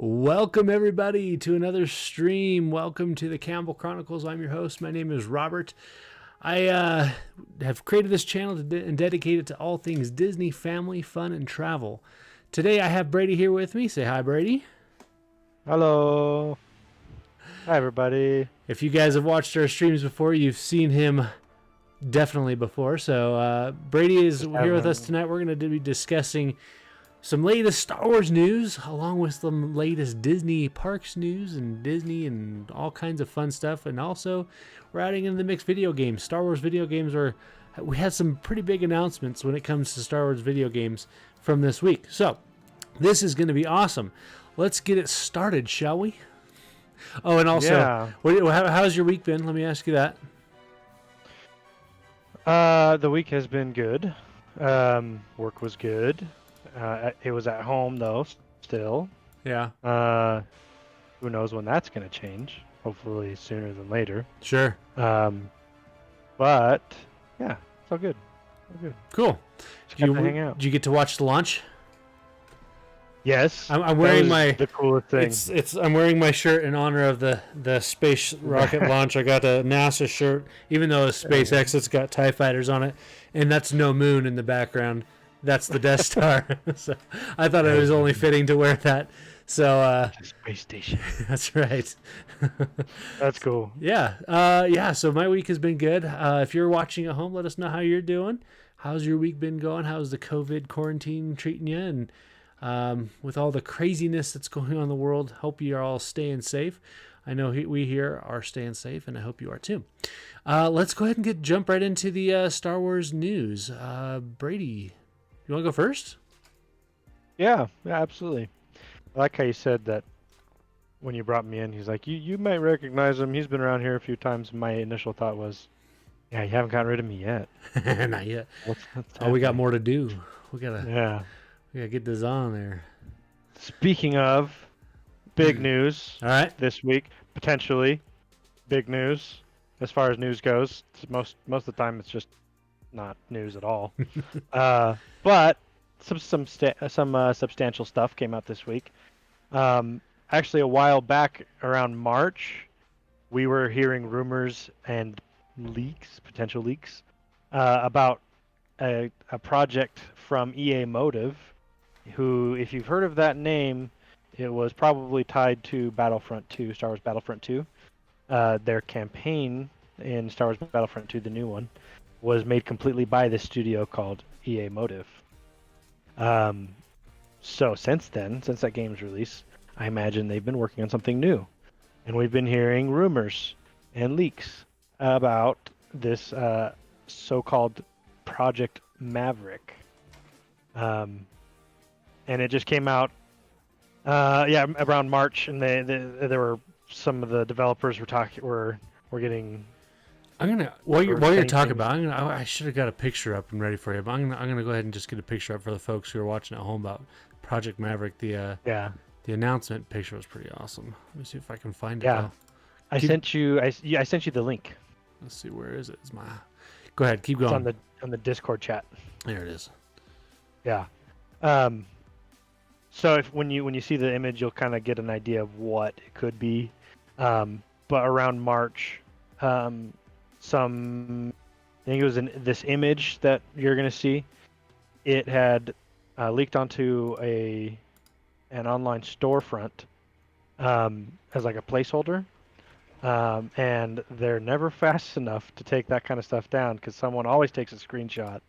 Welcome, everybody, to another stream. Welcome to the Campbell Chronicles. I'm your host. My name is Robert. I have created this channel and dedicated to all things Disney, family, fun, and travel. Today, I have Brady here with me. Say hi, Brady. Hello. Hi, everybody. If you guys have watched our streams before, you've seen him definitely before. So Brady is here with us tonight. We're going to be discussing some latest Star Wars news, along with some latest Disney parks news and Disney and all kinds of fun stuff. And also, we're adding in the mix video games. Star Wars video games we had some pretty big announcements when it comes to Star Wars video games from this week. So, this is going to be awesome. Let's get it started, shall we? Oh, and also, how's your week been? Let me ask you that. The week has been good. Work was good. It was at home though, still. Yeah. Who knows when that's gonna change? Hopefully sooner than later. Sure. But yeah, it's all good. All good. Cool. Hang out. Did you get to watch the launch? Yes. I'm wearing the coolest thing. I'm wearing my shirt in honor of the space rocket launch. I got a NASA shirt, even though it's SpaceX, it's got TIE fighters on it, and that's no moon in the background. That's the Death Star. So I thought it was only fitting to wear that. So space station. That's right. That's cool. Yeah. So my week has been good. If you're watching at home, let us know how you're doing. How's your week been going? How's the COVID quarantine treating you? And with all the craziness that's going on in the world, hope you are all staying safe. I know we here are staying safe, and I hope you are too. Let's go ahead and jump right into the Star Wars news. Brady, you want to go first? Yeah, absolutely. I like how you said that when you brought me in. He's like, you might recognize him. He's been around here a few times. My initial thought was, yeah, you haven't gotten rid of me yet. Not yet. We got more to do. We gotta get this on there. Speaking of big news, all right, this week potentially big news as far as news goes. Most of the time, it's just not news at all. But some substantial stuff came out this week. Actually, a while back, around March, we were hearing rumors and potential leaks, about a project from EA Motive, who, if you've heard of that name, it was probably tied to Battlefront 2, Star Wars Battlefront 2. Their campaign in Star Wars Battlefront 2, the new one, was made completely by this studio called EA Motive. So since that game's release, I imagine they've been working on something new. And we've been hearing rumors and leaks about this so-called Project Maverick. And it just came out around March, and there were some of the developers were getting. While you're talking about, I should have got a picture up and ready for you, but I'm gonna go ahead and just get a picture up for the folks who are watching at home about Project Maverick. The announcement picture was pretty awesome. Let me see if I can find it. Yeah, I sent you the link. Let's see, where is it? Go ahead, keep going. It's on the Discord chat. There it is. Yeah. So when you see the image, you'll kind of get an idea of what it could be. But around March, I think it was this image that you're gonna see. It had leaked onto an online storefront as like a placeholder, and they're never fast enough to take that kind of stuff down because someone always takes a screenshot.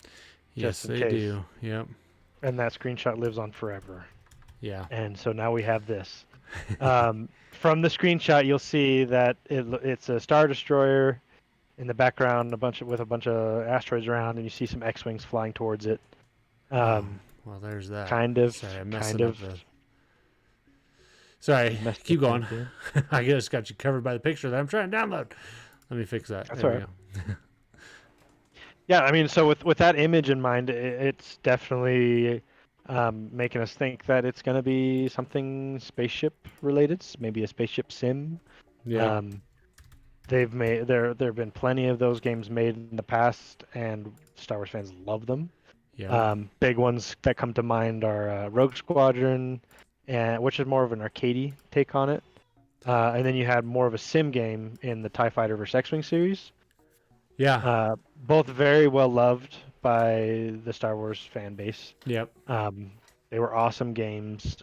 Yes, they do. Yep. And that screenshot lives on forever. Yeah. And so now we have this. From the screenshot, you'll see that it's a Star Destroyer in the background, with a bunch of asteroids around, and you see some X-wings flying towards it. Well, there's that. Sorry, keep going. I just got you covered by the picture that I'm trying to download. Let me fix that. That's all right. Yeah, I mean, so with that image in mind, it's definitely making us think that it's going to be something spaceship related, maybe a spaceship sim. Yeah. There have been plenty of those games made in the past, and Star Wars fans love them. Yeah. Big ones that come to mind are Rogue Squadron and which is more of an arcadey take on it. And then you had more of a sim game in the TIE Fighter vs. X-Wing series. Yeah. Both very well loved by the Star Wars fan base. Yep. They were awesome games.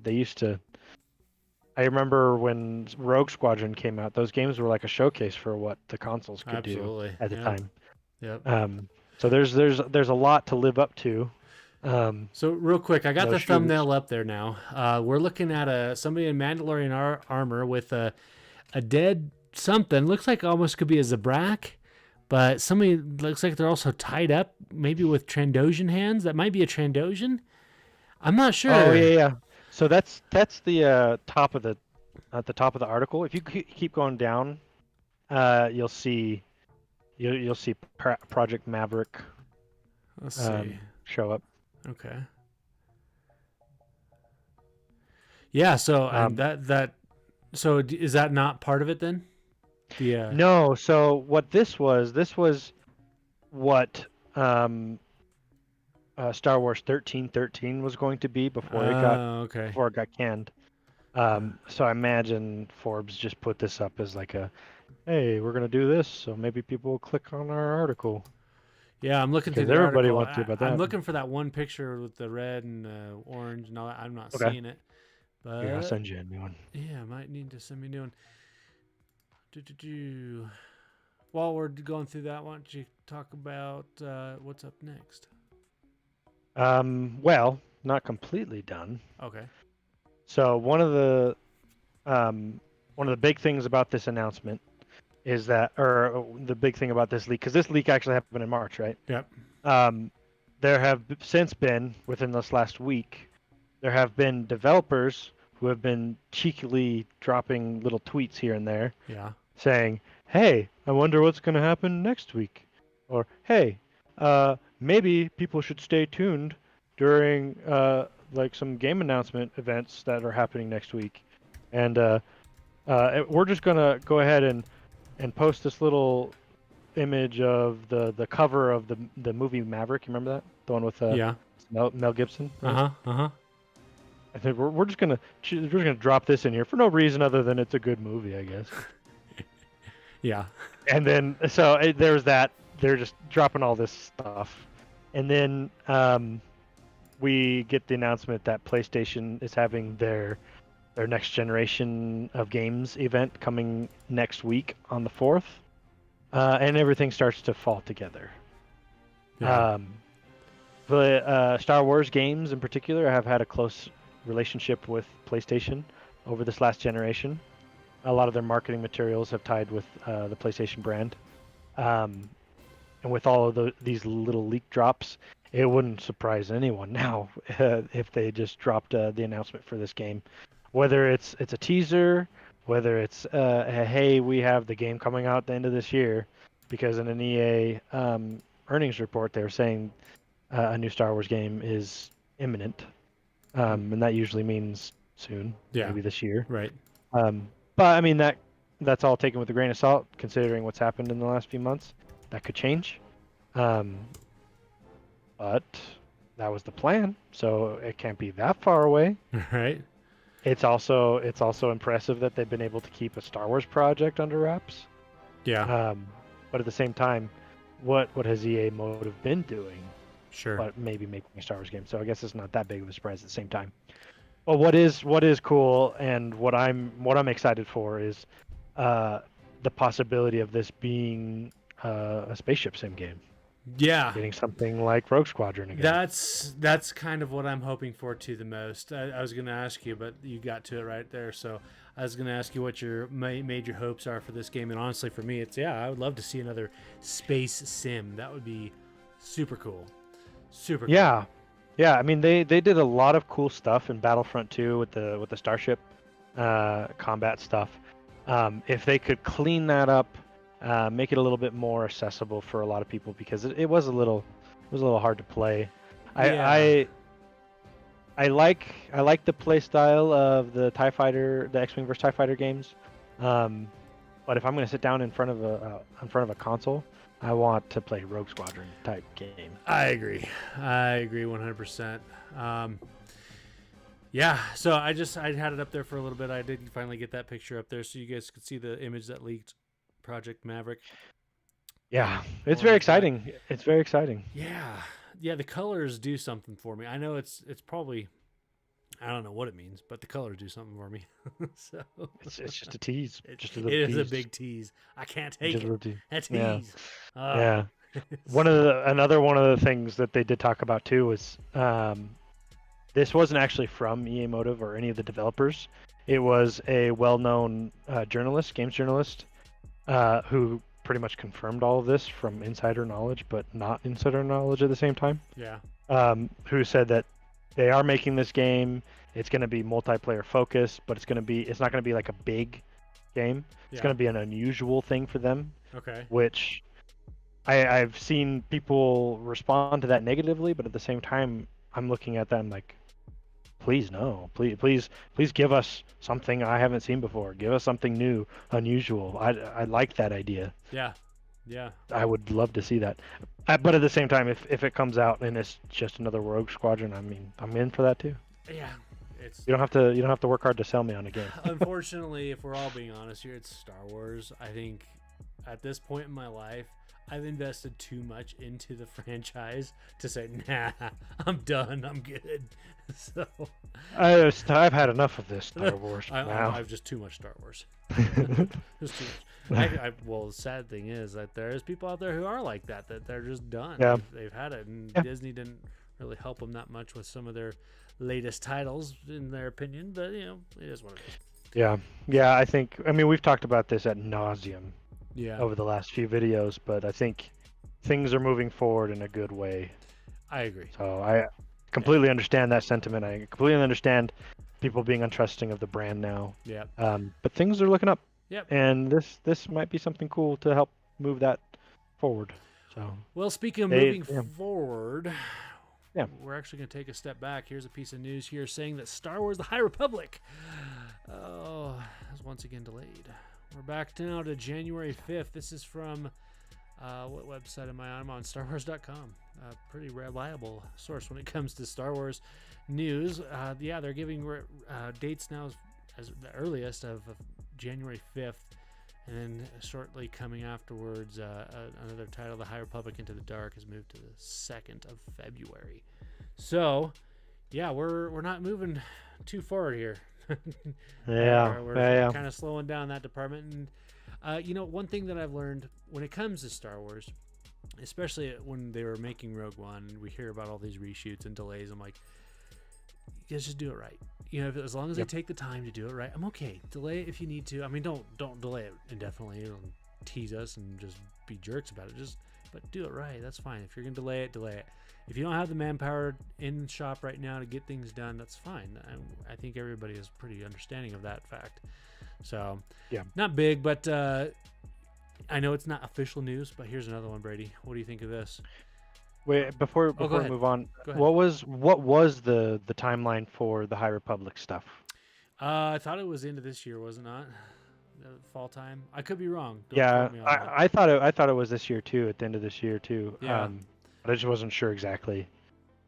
They used to. I remember when Rogue Squadron came out; those games were like a showcase for what the consoles could Absolutely. do at the time. Yep. So there's a lot to live up to. So real quick, I got the shooters. thumbnail up there now. We're looking at somebody in Mandalorian armor with a dead something. Looks like almost could be a Zabrak, but somebody looks like they're also tied up, maybe with Trandoshan hands. That might be a Trandoshan. I'm not sure. Oh yeah. So that's the top of the at the top of the article. If you keep going down, you'll see Project Maverick. Let's see. Show up. Okay. Yeah. So so is that not part of it then? The No. So what this was what Star Wars 1313 was going to be before it got canned. So I imagine Forbes just put this up as like hey, we're gonna do this, so maybe people will click on our article. Yeah, I'm looking through the everybody article. wants to about that. I'm looking for that one picture with the red and orange and all that. I'm not seeing it. But here, I'll send you a new one. Yeah, I might need to send me a new one. While we're going through that, why don't you talk about what's up next? Well, not completely done. Okay. So one of the big things about this announcement is that, or the big thing about this leak, because this leak actually happened in March, right? Yep. There have since been, within this last week, there have been developers who have been cheekily dropping little tweets here and there, saying, "Hey, I wonder what's going to happen next week," or "Hey, maybe people should stay tuned during like some game announcement events that are happening next week," and we're just gonna go ahead and post this little image of the cover of the movie Maverick. You remember that, the one with Mel Gibson? Right? I think we're just gonna drop this in here for no reason other than it's a good movie, I guess. Yeah. And then there's that. They're just dropping all this stuff, and then we get the announcement that PlayStation is having their next generation of games event coming next week on the 4th, and everything starts to fall together. Yeah. The Star Wars games in particular have had a close relationship with PlayStation over this last generation. A lot of their marketing materials have tied with the PlayStation brand. And with all of these little leak drops, it wouldn't surprise anyone now if they just dropped the announcement for this game. Whether it's a teaser, whether it's hey, we have the game coming out at the end of this year, because in an EA earnings report they were saying a new Star Wars game is imminent, and that usually means soon, maybe this year. Right. But I mean that's all taken with a grain of salt, considering what's happened in the last few months. That could change, but that was the plan, so it can't be that far away. Right. It's also impressive that they've been able to keep a Star Wars project under wraps. Yeah. But at the same time, what has EA Motive been doing? Sure. But maybe making a Star Wars game. So I guess it's not that big of a surprise at the same time. But what is cool and what I'm excited for is the possibility of this being a spaceship sim game. Yeah. Getting something like Rogue Squadron again. That's kind of what I'm hoping for too the most. I was going to ask you, but you got to it right there. So I was going to ask you what your major hopes are for this game. And honestly, for me, it's, I would love to see another space sim. That would be super cool. Super cool. Yeah. Yeah, I mean, they did a lot of cool stuff in Battlefront 2 with the Starship combat stuff. If they could clean that up, make it a little bit more accessible for a lot of people, because it was a little hard to play. I like the play style of the TIE Fighter, the X-Wing vs TIE Fighter games, but if I'm going to sit down in front of a console, I want to play Rogue Squadron type game. I agree 100%. Yeah, so I had it up there for a little bit. I did finally get that picture up there so you guys could see the image that leaked, Project Maverick. Yeah, it's very exciting. It's very exciting. Yeah, yeah, the colors do something for me. I know it's probably, I don't know what it means, but the colors do something for me. So it's just a tease. Just a it little is tease. a big tease. I can't take Just a it. little tease. A tease. Yeah. Another one of the things that they did talk about too was this wasn't actually from EA Motive or any of the developers. It was a well-known games journalist, who pretty much confirmed all of this from insider knowledge, but not insider knowledge at the same time. Yeah. Who said that they are making this game. It's going to be multiplayer focused, but it's not going to be like a big game. It's going to be an unusual thing for them. Okay. Which I've seen people respond to that negatively, but at the same time, I'm looking at that and like, please no, please give us something I haven't seen before. Give us something new, unusual. I like that idea. Yeah. Yeah. I would love to see that. But at the same time, if it comes out and it's just another Rogue Squadron, I mean, I'm in for that too. Yeah. You don't have to work hard to sell me on a game. Unfortunately, if we're all being honest here, it's Star Wars. I think at this point in my life, I've invested too much into the franchise to say, nah, I'm done. I'm good. So I've had enough of this Star Wars now. I've just too much Star Wars. Just too much. Well, the sad thing is that there is people out there who are like that they're just done. Yeah. They've had it, and Disney didn't really help them that much with some of their latest titles, in their opinion. But it is what it is. Yeah. I mean, we've talked about this ad nauseum. Yeah. Over the last few videos, but I think things are moving forward in a good way. I agree. So I completely understand that sentiment. I completely understand people being untrusting of the brand now. Yeah. But things are looking up. Yep. And this might be something cool to help move that forward. So. Well, speaking of moving forward, we're actually going to take a step back. Here's a piece of news here saying that Star Wars: The High Republic, is once again delayed. We're back now to January 5th. This is from, what website am I on? I'm on StarWars.com. A pretty reliable source when it comes to Star Wars news. They're giving dates now as the earliest of January 5th. And then shortly coming afterwards, another title, The High Republic Into the Dark, is moved to the 2nd of February. So, we're not moving too forward here. We're kind of slowing down that department. And one thing that I've learned when it comes to Star Wars, especially when they were making Rogue One, and we hear about all these reshoots and delays, I'm like, you guys just do it right. As long as they take the time to do it right, I'm okay. Delay it if you need to. I mean, don't delay it indefinitely and tease us and just be jerks about it. But do it right. That's fine. If you're gonna delay it, delay it. If you don't have the manpower in the shop right now to get things done, that's fine. I think everybody is pretty understanding of that fact. So, not big, but I know it's not official news, but here's another one, Brady. What do you think of this? Wait, before we move on, what was the timeline for the High Republic stuff? I thought it was the end of this year, was it not? Fall time. I could be wrong. I thought it was this year too. At the end of this year too. Yeah. But I just wasn't sure exactly.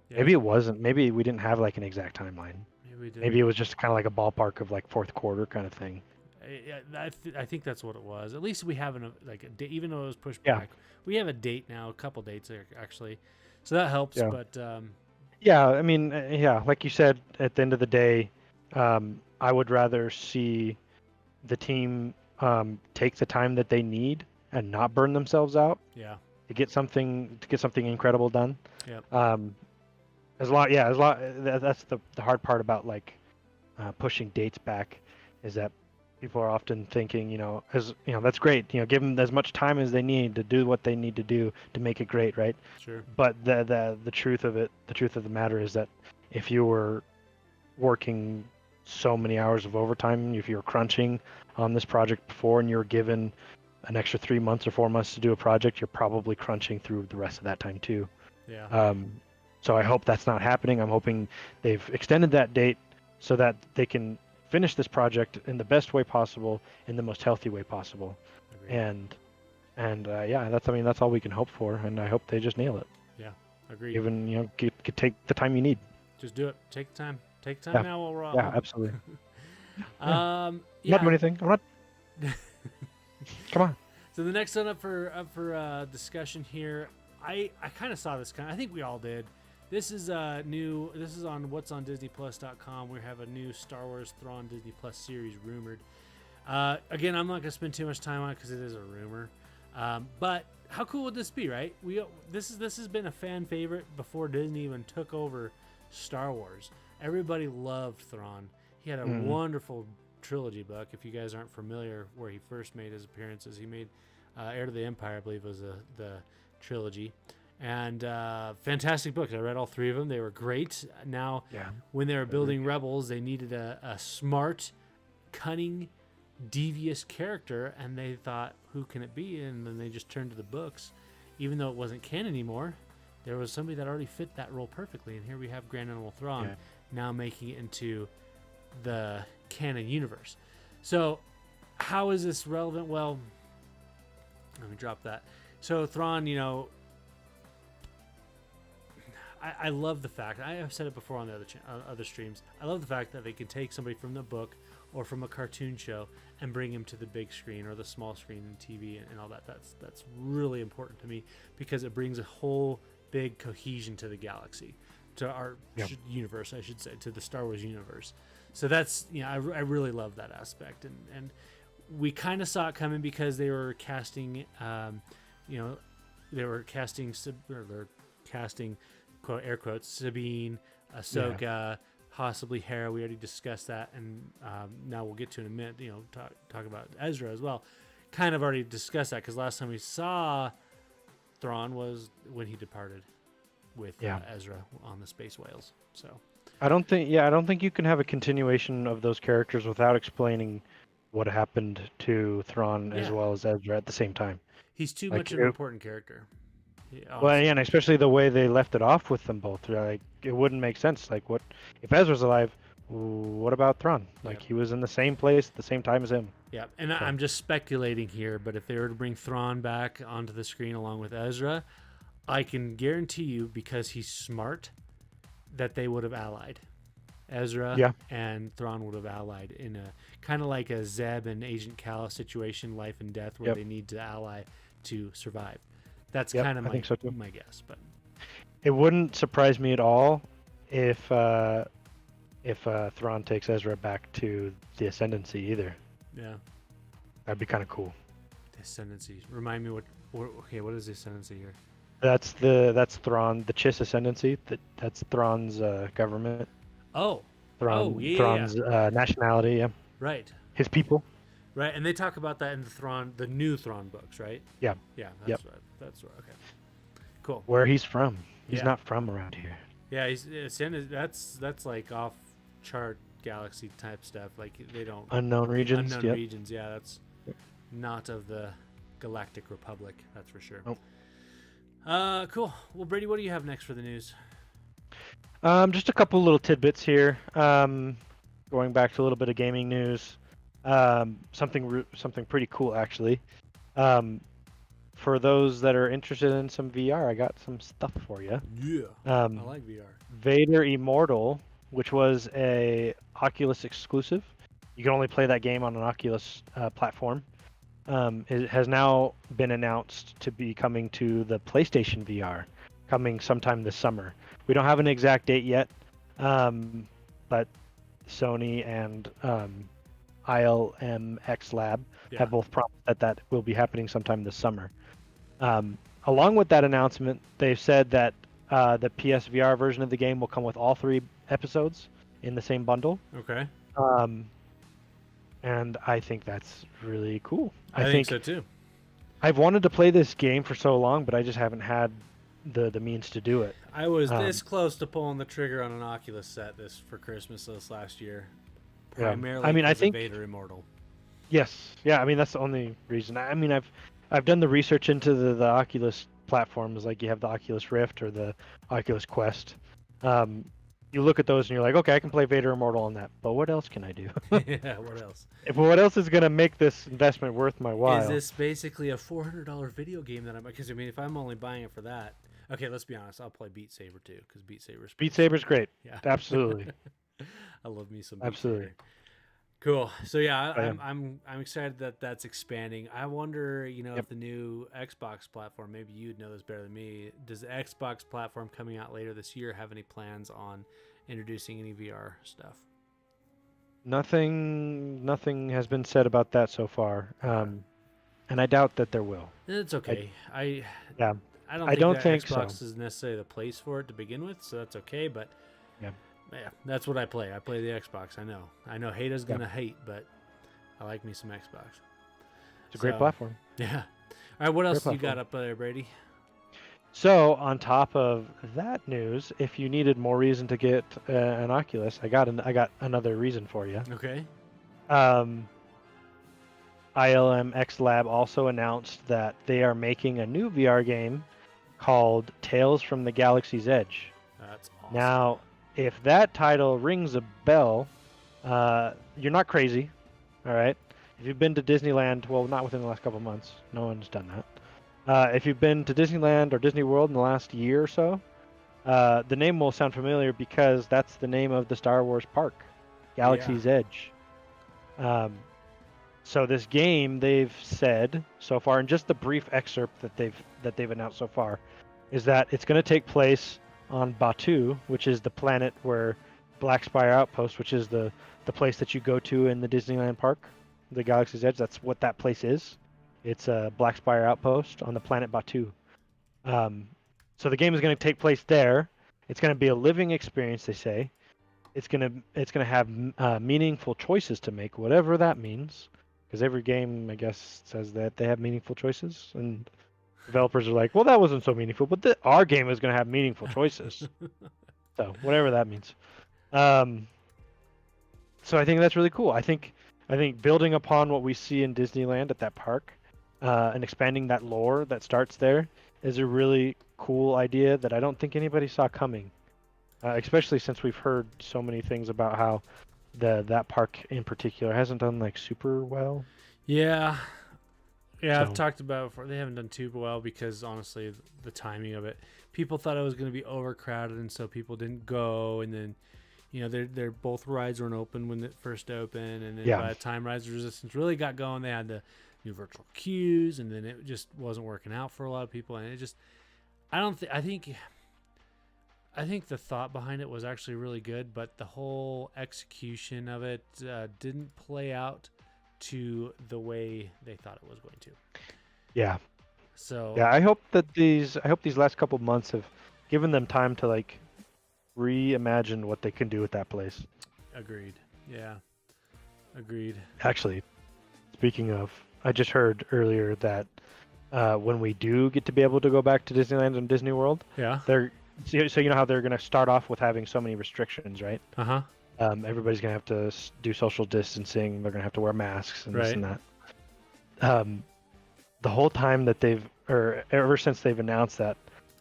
Yeah. Maybe it wasn't. Maybe we didn't have like an exact timeline. Maybe we did. Maybe it was just kind of like a ballpark of like fourth quarter kind of thing. I think that's what it was. At least we have a date, even though it was pushed back. We have a date now, a couple dates actually, so that helps. Yeah. But I mean, like you said, at the end of the day, I would rather see the team take the time that they need and not burn themselves out. Yeah. To get something incredible done. Yeah. That's the hard part about like pushing dates back, is that people are often thinking, that's great. Give them as much time as they need to do what they need to do to make it great, right? Sure. But the truth of the matter is that if you were working so many hours of overtime, if you were crunching on this project before and you were given an extra 3 months or 4 months to do a project, you're probably crunching through the rest of that time too. Yeah. So I hope that's not happening. I'm hoping they've extended that date so that they can finish this project in the best way possible, in the most healthy way possible. Agreed. And that's all we can hope for, and I hope they just nail it. Yeah, agreed. Even take the time you need. Just do it. Take the time. Take time Yeah. now while we're all Yeah, home. absolutely. Um, I'm not doing anything. I'm not. Come on. So the next one up for discussion here, I kind of saw this I think we all did. This is new. This is on what's on DisneyPlus.com. We have a new Star Wars Thrawn Disney Plus series rumored. Again, I'm not gonna spend too much time on it because it is a rumor. But how cool would this be, right? This has been a fan favorite before Disney even took over Star Wars. Everybody loved Thrawn. He had a wonderful trilogy book. If you guys aren't familiar, where he first made his appearances, he made Heir to the Empire, I believe, was the trilogy, and fantastic books. I read all 3 of them. They were great. Now, when they were building Rebels, they needed a smart, cunning, devious character, and they thought, who can it be? And then they just turned to the books. Even though it wasn't canon anymore, there was somebody that already fit that role perfectly, and here we have Grand Admiral Thrawn now making it into the canon universe. So how is this relevant? Well, let me drop that. So Thrawn, I love the fact, I have said it before on the other streams, I love the fact that they can take somebody from the book or from a cartoon show and bring him to the big screen or the small screen and TV and all that. That's really important to me, because it brings a whole big cohesion to the galaxy, to our universe, I should say, to the Star Wars universe. So that's, I really love that aspect. And we kind of saw it coming because they were casting, they're casting, quote, air quotes, Sabine, Ahsoka, possibly Hera. We already discussed that, and now we'll get to in a minute. Talk about Ezra as well. Kind of already discussed that, because last time we saw Thrawn was when he departed with Ezra on the space whales. So I don't think you can have a continuation of those characters without explaining what happened to Thrawn as well as Ezra at the same time. He's too much of an important character. Well, and especially the way they left it off with them both. Like, it wouldn't make sense. Like, what if Ezra's alive? What about Thrawn? Like, he was in the same place at the same time as him. Yeah, and I'm just speculating here, but if they were to bring Thrawn back onto the screen along with Ezra, I can guarantee you, because he's smart, that they would have allied. Ezra and Thrawn would have allied in a kind of like a Zeb and Agent Kala situation, life and death, where they need to ally to survive. That's kind of my guess. But it wouldn't surprise me at all if Thrawn takes Ezra back to the Ascendancy either. Yeah, that'd be kind of cool. The Ascendancy. Remind me what is the Ascendancy here? That's Thrawn, the Chiss Ascendancy. That's Thrawn's government. Oh. Thrawn's nationality. Yeah. Right. His people. Right, and they talk about that in the new Thrawn books, right? Yeah. Yeah. That's right. Okay. Cool. Where he's from. He's not from around here. Yeah, that's like off chart galaxy type stuff. Like, they don't unknown regions. Unknown regions. Yeah, that's not of the Galactic Republic. That's for sure. Nope. Cool. Well, Brady, what do you have next for the news? Just a couple little tidbits here. Going back to a little bit of gaming news. Something pretty cool, actually. For those that are interested in some VR, I got some stuff for you. Yeah. I like VR. Vader Immortal, which was a Oculus exclusive. You can only play that game on an Oculus platform. It has now been announced to be coming to the PlayStation VR, coming sometime this summer. We don't have an exact date yet, but Sony and ILMX Lab have both promised that will be happening sometime this summer. Along with that announcement, they've said that the PSVR version of the game will come with all 3 episodes in the same bundle. Okay. And I think that's really cool. I think so too. I've wanted to play this game for so long, but I just haven't had the means to do it. I was this close to pulling the trigger on an Oculus set for Christmas this last year. Primarily I think Vader Immortal. Yes. Yeah, I mean, that's the only reason. I mean, I've done the research into the Oculus platforms, like you have the Oculus Rift or the Oculus Quest. You look at those and you're like, okay, I can play Vader Immortal on that, but what else can I do? Yeah, what else? What else is going to make this investment worth my while? Is this basically a $400 video game that because I mean, if I'm only buying it for that, okay, let's be honest, I'll play Beat Saber too, because Beat Saber's great. Yeah, absolutely. I love me some Beat Absolutely. Saber. Cool. So yeah, Oh, yeah. I'm excited that that's expanding. I wonder, Yep. if the new Xbox platform, maybe you'd know this better than me. Does the Xbox platform coming out later this year have any plans on introducing any VR stuff? Nothing has been said about that so far. Okay. And I doubt that there will. It's I okay. Yeah, I don't I think don't that think so. Xbox is necessarily the place for it to begin with, so that's okay. But Yeah, yeah, that's what I play. I play the Xbox. I know. Hata's yeah, gonna hate, but I like me some Xbox. it's a great So platform. yeah. All right, what Great else you got platform. up there, Brady? So on top of that news, if you needed more reason to get an Oculus, I got another reason for you. Okay. Um, ILM X Lab also announced that they are making a new VR game called Tales from the Galaxy's Edge. That's awesome. Now, if that title rings a bell, you're not crazy, all right? If you've been to Disneyland, well, not within the last couple months, no one's done that. If you've been to Disneyland or Disney World in the last year or so, the name will sound familiar because that's the name of the Star Wars park, Galaxy's Edge. So this game, they've said so far, in just the brief excerpt that they've announced so far, is that it's going to take place on Batuu, which is the planet where Black Spire Outpost, which is the place that you go to in the Disneyland park, the Galaxy's Edge. That's what that place is. It's a Black Spire Outpost on the planet Batuu. So the game is going to take place there. It's going to be a living experience, they say. It's going to have meaningful choices to make, whatever that means. Because every game, I guess, says that they have meaningful choices, and developers are like, "Well, that wasn't so meaningful, but our game is going to have meaningful choices." So whatever that means. So I think that's really cool. I think building upon what we see in Disneyland at that park, and expanding that lore that starts there is a really cool idea that I don't think anybody saw coming. Especially since we've heard so many things about how that park in particular hasn't done like super well. Yeah. Yeah, I've So talked about it before. They haven't done too well because honestly, the timing of it. People thought it was going to be overcrowded, and so people didn't go. And then, they're both rides weren't open when it first opened, and then yeah, by the time Rise of Resistance really got going, they had the new virtual queues, and then it just wasn't working out for a lot of people. And it just, I don't think, I think the thought behind it was actually really good, but the whole execution of it didn't play out to the way they thought it was going to. yeah, So yeah. I hope these last couple months have given them time to like reimagine what they can do with that place. agreed. Yeah, agreed. Actually, speaking of, I just heard earlier that when we do get to be able to go back to Disneyland and Disney World, Yeah. so you know how they're going to start off with having so many restrictions, right? Uh huh. Everybody's going to have to do social distancing. They're going to have to wear masks and this Right. and that. The whole time that or ever since they've announced that,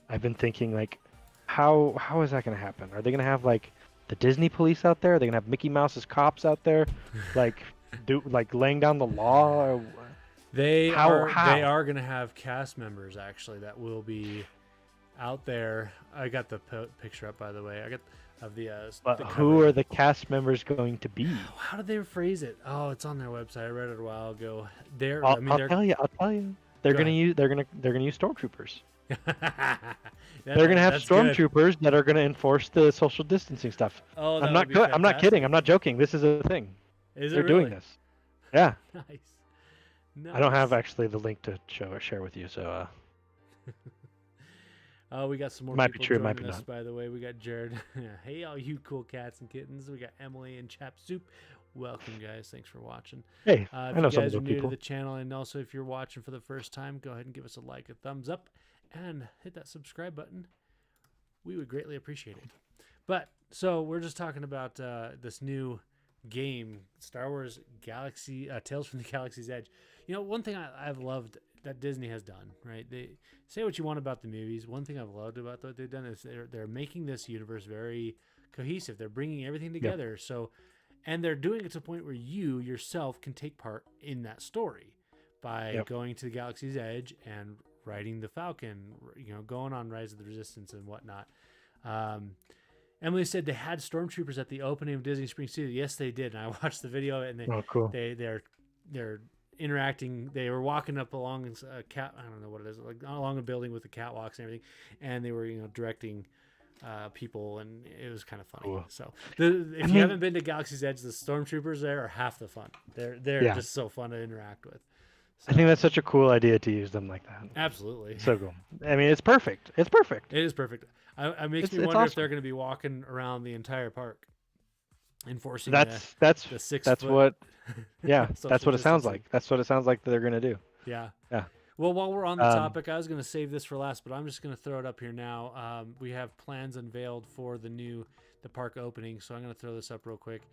I've been thinking like, how is that going to happen? Are they going to have like the Disney police out there? Are they going to have Mickey Mouse's cops out there, like laying down the law? Or, They how? are going to have cast members actually that will be out there. I got the picture up, by the way. I got of the. But the who cover. are the cast members going to be? How did they phrase it? Oh, it's on their website. I read it a while ago. I'll tell you. I'll tell you. They're Go gonna ahead. use. They're gonna use stormtroopers. They're They're gonna have stormtroopers that are gonna enforce the social distancing stuff. Oh, that I'm would not be good. I'm not kidding. fantastic. I'm not joking. This is a thing. Is it They're really? doing this. Yeah. Nice. I don't have actually the link to share with you, so Oh, we got some more Might be people true, might joining be us, not. by the way. We got Jared. Hey, all you cool cats and kittens. We got Emily and Chap Soup. Welcome, guys. Thanks for watching. hey, If I you know some of guys are those new to people. the channel, and also if you're watching for the first time, go ahead and give us a like, a thumbs up, and hit that subscribe button. We would greatly appreciate it. But so we're just talking about this new game, Star Wars Galaxy Tales from the Galaxy's Edge. One thing I've loved that Disney has done, right? They say what you want about the movies. One thing I've loved about what they've done is they're making this universe very cohesive. They're bringing everything together. So, and they're doing it to a point where you yourself can take part in that story by going to the Galaxy's Edge and riding the Falcon, going on Rise of the Resistance and whatnot. Emily said they had stormtroopers at the opening of Disney Springs Studio. Yes, they did. And I watched the video, and Oh, cool. they're interacting. They were walking up along a cat. I don't know what it is, like along a building with the catwalks and everything, and they were directing people, and it was kind of funny. Cool. So if you haven't been to Galaxy's Edge, the stormtroopers there are half the fun. They're just so fun to interact with. So, I think that's such a cool idea to use them like that. Absolutely. So cool. I mean, it's perfect. It's perfect. It is perfect. It makes me wonder if they're going to be walking around the entire park, enforcing the 6 that's foot. What. Yeah, that's what it sounds distancing. like. That's what it sounds like they're going to do. Yeah. Yeah. Well, while we're on the topic, I was going to save this for last, but I'm just going to throw it up here now. We have plans unveiled for the park opening, so I'm going to throw this up real quick.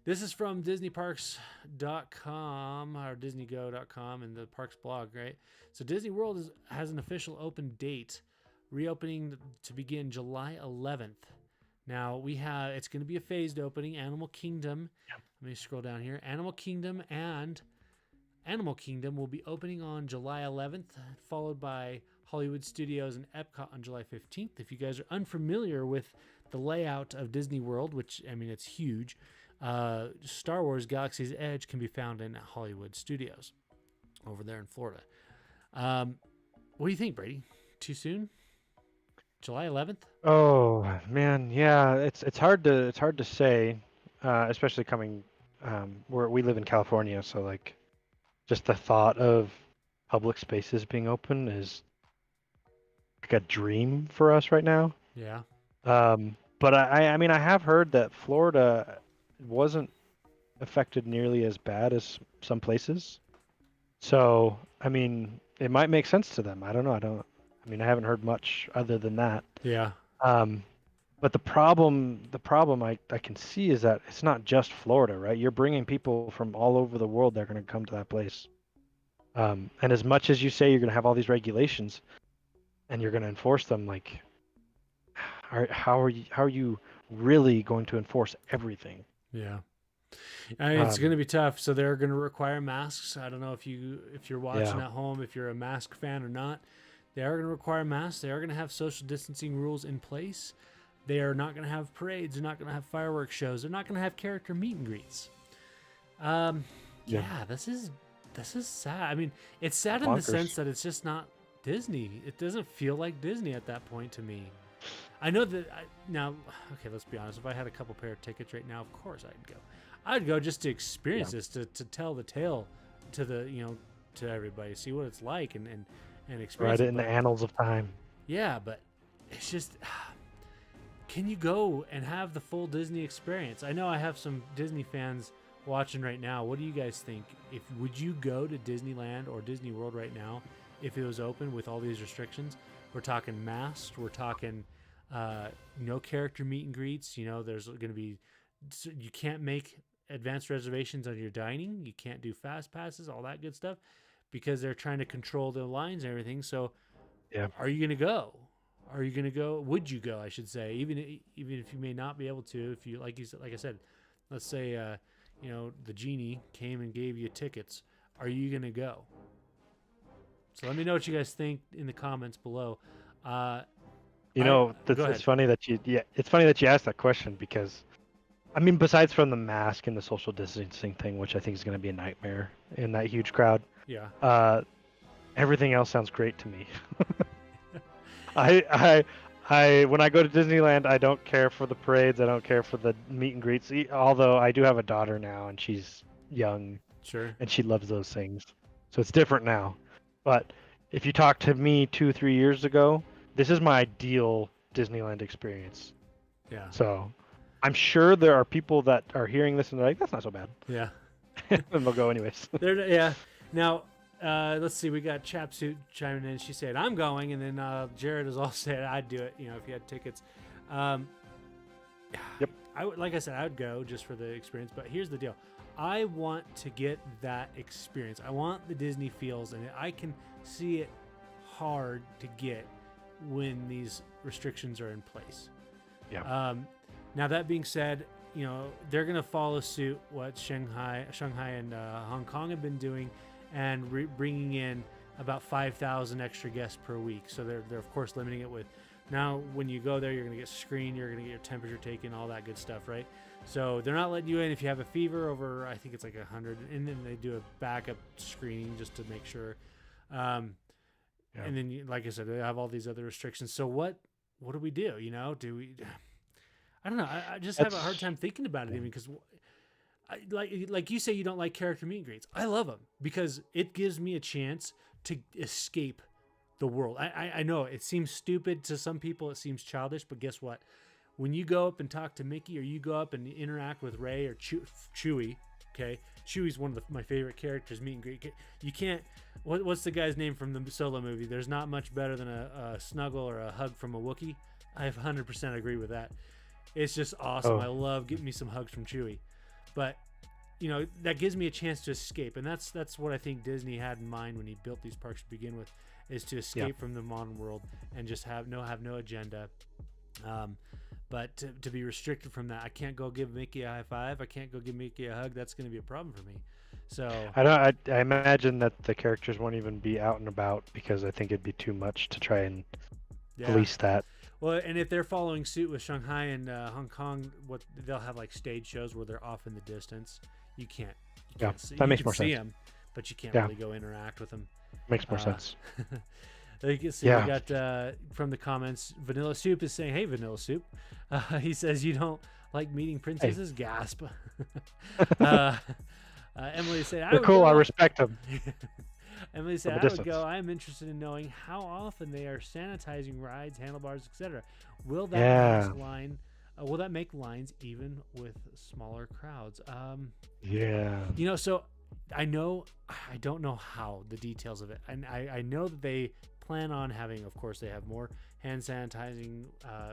This is from DisneyParks.com or DisneyGo.com and the parks blog, right? So Disney World has an official open date, reopening to begin July 11th. Now it's going to be a phased opening. Animal Kingdom. Yep. Let me scroll down here. Animal Kingdom will be opening on July 11th, followed by Hollywood Studios and Epcot on July 15th. If you guys are unfamiliar with the layout of Disney World, which, I mean, it's huge, Star Wars Galaxy's Edge can be found in Hollywood Studios over there in Florida. What do you think, Brady? Too soon? July 11th? Oh man, yeah, it's hard to say, especially coming where we live in California, so like just the thought of public spaces being open is like a dream for us right now. Yeah. But I mean, I have heard that Florida wasn't affected nearly as bad as some places. So, I mean, it might make sense to them. I don't know. I mean, I haven't heard much other than that. Yeah. But the problem I can see is that it's not just Florida, right? You're bringing people from all over the world that are going to come to that place. And as much as you say you're going to have all these regulations and you're going to enforce them, like, how are you really going to enforce everything? Yeah. It's going to be tough. So they're going to require masks. I don't know if you're watching at home, if you're a mask fan or not. They are going to require masks. They are going to have social distancing rules in place. They are not going to have parades. They're not going to have fireworks shows. They're not going to have character meet and greets. This is sad. I mean, it's sad in the sense that it's just not Disney. It doesn't feel like Disney at that point to me. I know that okay, let's be honest. If I had a couple pair of tickets right now, of course I'd go. I'd go just to experience this, to tell the tale to to everybody, see what it's like and experience it in the annals of time. Yeah, but it's just, can you go and have the full Disney experience? I know I have some Disney fans watching right now. What do you guys think? Would you go to Disneyland or Disney World right now if it was open with all these restrictions? We're talking masks. We're talking no character meet and greets. There's going to be, you can't make advanced reservations on your dining. You can't do fast passes, all that good stuff, because they're trying to control the lines and everything. So, are you going to go? Are you going to go? Would you go? I should say, even if you may not be able to, if you like I said, let's say the genie came and gave you tickets. Are you going to go? So let me know what you guys think in the comments below. It's funny that you asked that question, because I mean, besides from the mask and the social distancing thing, which I think is going to be a nightmare in that huge crowd. Yeah. Everything else sounds great to me. I when I go to Disneyland, I don't care for the parades. I don't care for the meet and greets. Although I do have a daughter now, and she's young. Sure. And she loves those things, so it's different now. But if you talked to me 2-3 years ago, this is my ideal Disneyland experience. Yeah. So I'm sure there are people that are hearing this and they're like, that's not so bad. Yeah. And they'll go anyways. Yeah. Now, let's see. We got Chapsuit chiming in. She said, I'm going. And then Jared has all said, I'd do it, if you had tickets. Yep. Like I said, I would go just for the experience. But here's the deal. I want to get that experience. I want the Disney feels, and I can see it hard to get when these restrictions are in place. Yeah. Now, that being said, they're going to follow suit what Shanghai and Hong Kong have been doing, and bringing in about 5,000 extra guests per week. So they're of course limiting it with Now, when you go there, you're going to get screened, you're going to get your temperature taken, all that good stuff, right? So they're not letting you in if you have a fever over, I think it's like 100, and then they do a backup screening just to make sure. And then, like I said, they have all these other restrictions. So what do we do? You know, do we? I don't know. I just have a hard time thinking about it, even because, like you say, you don't like character meet and greets. I love them because it gives me a chance to escape the world. I know it seems stupid to some people, it seems childish, but guess what? When you go up and talk to Mickey, or you go up and interact with Rey or Chewie, okay? Chewie's one of my favorite characters, meet and greet. You can't, what's the guy's name from the Solo movie? There's not much better than a snuggle or a hug from a Wookiee. I 100% agree with that. It's just awesome. I love getting me some hugs from Chewie. But, you know, that gives me a chance to escape. And that's what I think Disney had in mind when he built these parks to begin with, is to escape from the modern world and just have no agenda. But to be restricted from that, I can't go give Mickey a high five. I can't go give Mickey a hug. That's going to be a problem for me. So I imagine that the characters won't even be out and about, because I think it'd be too much to try and police that. Well, and if they're following suit with Shanghai and Hong Kong, they'll have like stage shows where they're off in the distance. You can't see, that makes more see sense. them, but you can't really go interact with them. Makes more sense. You can see we got from the comments, Vanilla Soup is saying, "Hey, Vanilla Soup." He says, "You don't like meeting princesses?" Hey. Gasp. Emily said, "They're cool. I respect them." Emily said, "I would go. I am interested in knowing how often they are sanitizing rides, handlebars, etc. Will that will that make lines even with smaller crowds?" You know, so I don't know how the details of it, and I know that they plan on having, of course, they have more hand sanitizing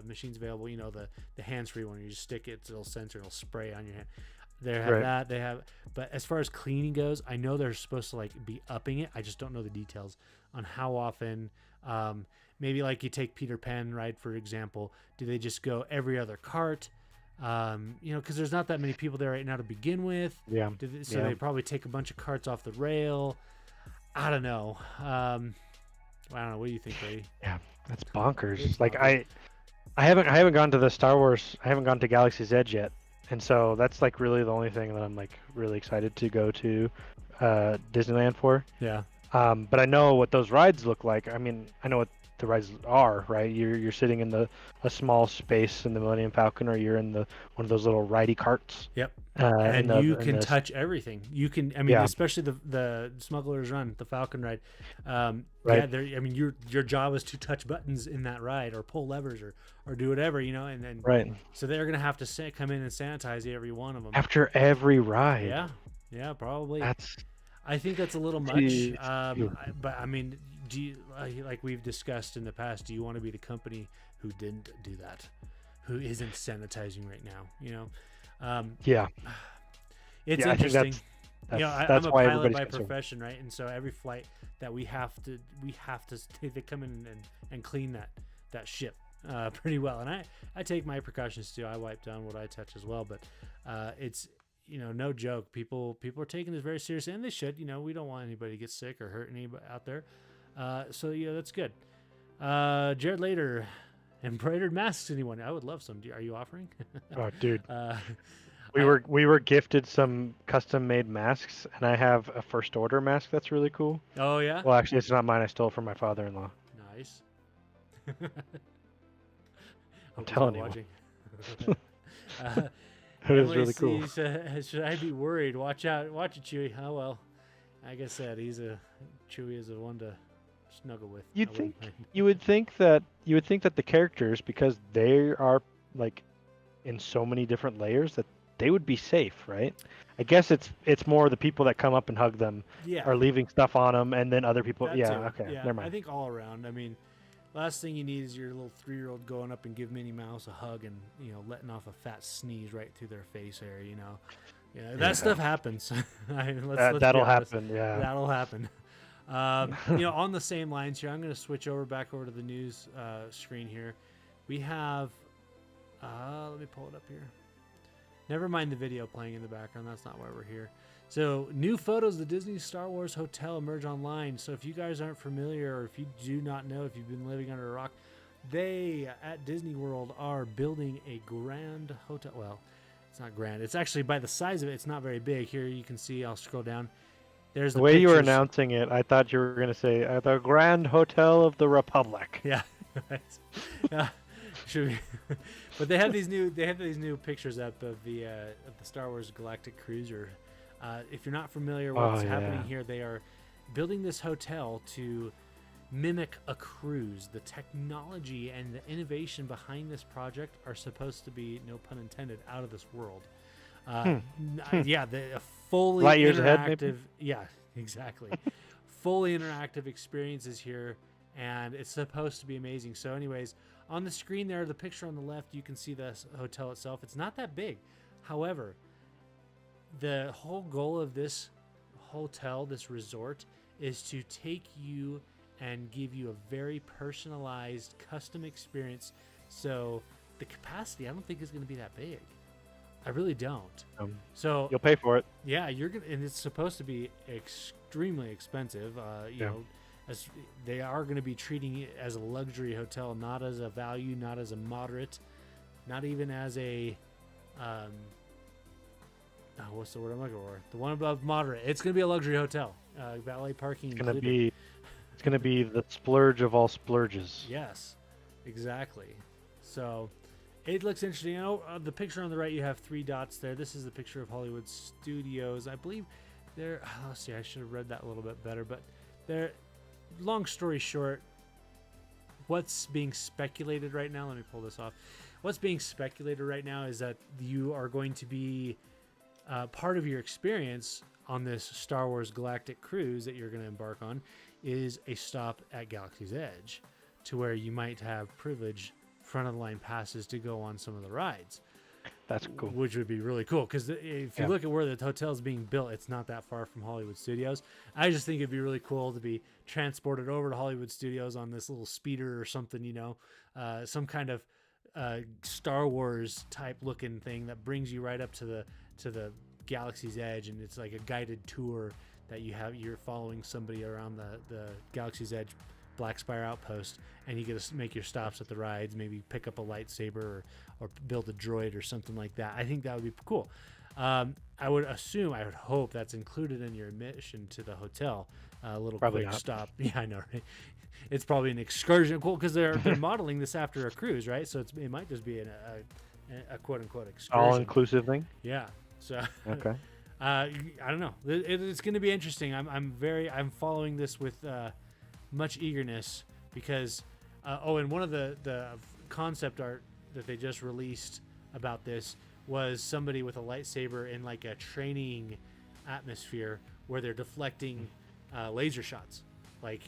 machines available. You know, the hands-free one, you just stick it, it'll sensor, it'll spray on your hand. They have that. They have, but as far as cleaning goes, I know they're supposed to like be upping it. I just don't know the details on how often. Maybe like you take Peter Pan ride, for example. Do they just go every other cart? You know, because there's not that many people there right now to begin with. So they probably take a bunch of carts off the rail. I don't know. I don't know. What do you think, Brady? Yeah, that's bonkers. Like I haven't gone to the Star Wars. I haven't gone to Galaxy's Edge yet. And so that's like really the only thing that I'm like really excited to go to Disneyland for. Yeah. But I know what those rides look like. I mean, I know what the rides are, right? You're sitting in a small space in the Millennium Falcon, or you're in one of those little ridey carts. Yep. And you can touch everything. You can, I mean, especially the Smuggler's Run, the Falcon ride. Right. Yeah, I mean, your job is to touch buttons in that ride, or pull levers, or do whatever, you know. And then so they're gonna have to come in and sanitize every one of them after every ride. Yeah, probably. I think that's a little much. But I mean, do you, like we've discussed in the past, do you want to be the company who didn't do that, who isn't sanitizing right now? You know. It's interesting. You know, I'm a pilot by profession, right? And so every flight that we have to they come in and clean that ship pretty well. And I take my precautions too. I wipe down what I touch as well. But it's, you know, no joke. People are taking this very seriously, and they should. You know, we don't want anybody to get sick or hurt anybody out there. So yeah, that's good. Jared Later, embroidered masks. Anyone? I would love some. Are you offering? Oh, dude. We were gifted some custom made masks, and I have a First Order mask that's really cool. Oh yeah. Well, actually, it's not mine. I stole it from my father-in-law. Nice. I'm telling you. It was really cool. Should I be worried? Watch out! Watch it, Chewie. Oh well. Like I said, Chewie is a one to snuggle with. You would think that the characters, because they are like in so many different layers, that they would be safe, right? I guess it's more the people that come up and hug them are leaving stuff on them, and then other people. Never mind. I think all around. I mean, last thing you need is your little 3-year-old going up and give Minnie Mouse a hug and, you know, letting off a fat sneeze right through their face area. You know, that stuff happens. That'll happen. Yeah, that'll happen. You know, on the same lines here, I'm going to switch back over to the news screen here. We have. Let me pull it up here. Never mind the video playing in the background. That's not why we're here. So, new photos of the Disney Star Wars Hotel emerge online. So, if you guys aren't familiar, or if you do not know, if you've been living under a rock, They at Disney World are building a grand hotel. Well, it's not grand. It's actually, by the size of it, it's not very big. Here you can see, I'll scroll down. There's The the way you were pictures. announcing it, I thought you were going to say the Grand Hotel of the Republic. Yeah, right. Should be. But they have these new pictures up of the Star Wars Galactic Cruiser. If you're not familiar with what's happening here, they are building this hotel to mimic a cruise. The technology and the innovation behind this project are supposed to be, no pun intended, out of this world. Yeah, the fully Light years interactive. ahead, maybe? Yeah, exactly. Fully interactive experiences here, and it's supposed to be amazing. So, anyways, on the screen there, the picture on the left, you can see the hotel itself. It's not that big. However, the whole goal of this hotel, this resort, is to take you and give you a very personalized, custom experience. So the capacity, I don't think is going to be that big. I really don't. So you'll pay for it. Yeah, you're gonna, and it's supposed to be extremely expensive. You know, as they are going to be treating it as a luxury hotel, not as a value, not as a moderate, not even as a what's the word I'm looking for? The one above moderate. It's going to be a luxury hotel. Valet parking included. It's going to be the splurge of all splurges. Yes, exactly. So it looks interesting. You know, the picture on the right, you have 3 dots there. This is the picture of Hollywood Studios. I believe they're, let's see, I should have read that a little bit better, but they're, long story short, what's being speculated right now, let me pull this off. What's being speculated right now is that you are going to be part of your experience on this Star Wars Galactic Cruise that you're going to embark on is a stop at Galaxy's Edge, to where you might have privileged front of the line passes to go on some of the rides. That's cool. Which would be really cool, because if you look at where the hotel is being built, it's not that far from Hollywood Studios. I just think it'd be really cool to be transported over to Hollywood Studios on this little speeder or something, you know, some kind of Star Wars type looking thing that brings you right up to the Galaxy's Edge, and it's like a guided tour that you're following somebody around the Galaxy's Edge Black Spire outpost, and you get to make your stops at the rides, maybe pick up a lightsaber or build a droid or something like that. I think that would be cool. I would hope that's included in your admission to the hotel. A little probably quick not. stop. Yeah, I know, right? It's probably an excursion. Cool, because they're modeling this after a cruise, right? So it might just be a quote unquote excursion. All inclusive thing. Yeah. So Okay. I don't know. It's going to be interesting. I'm following this with much eagerness, because and one of the concept art that they just released about this was somebody with a lightsaber in like a training atmosphere where they're deflecting laser shots. Like,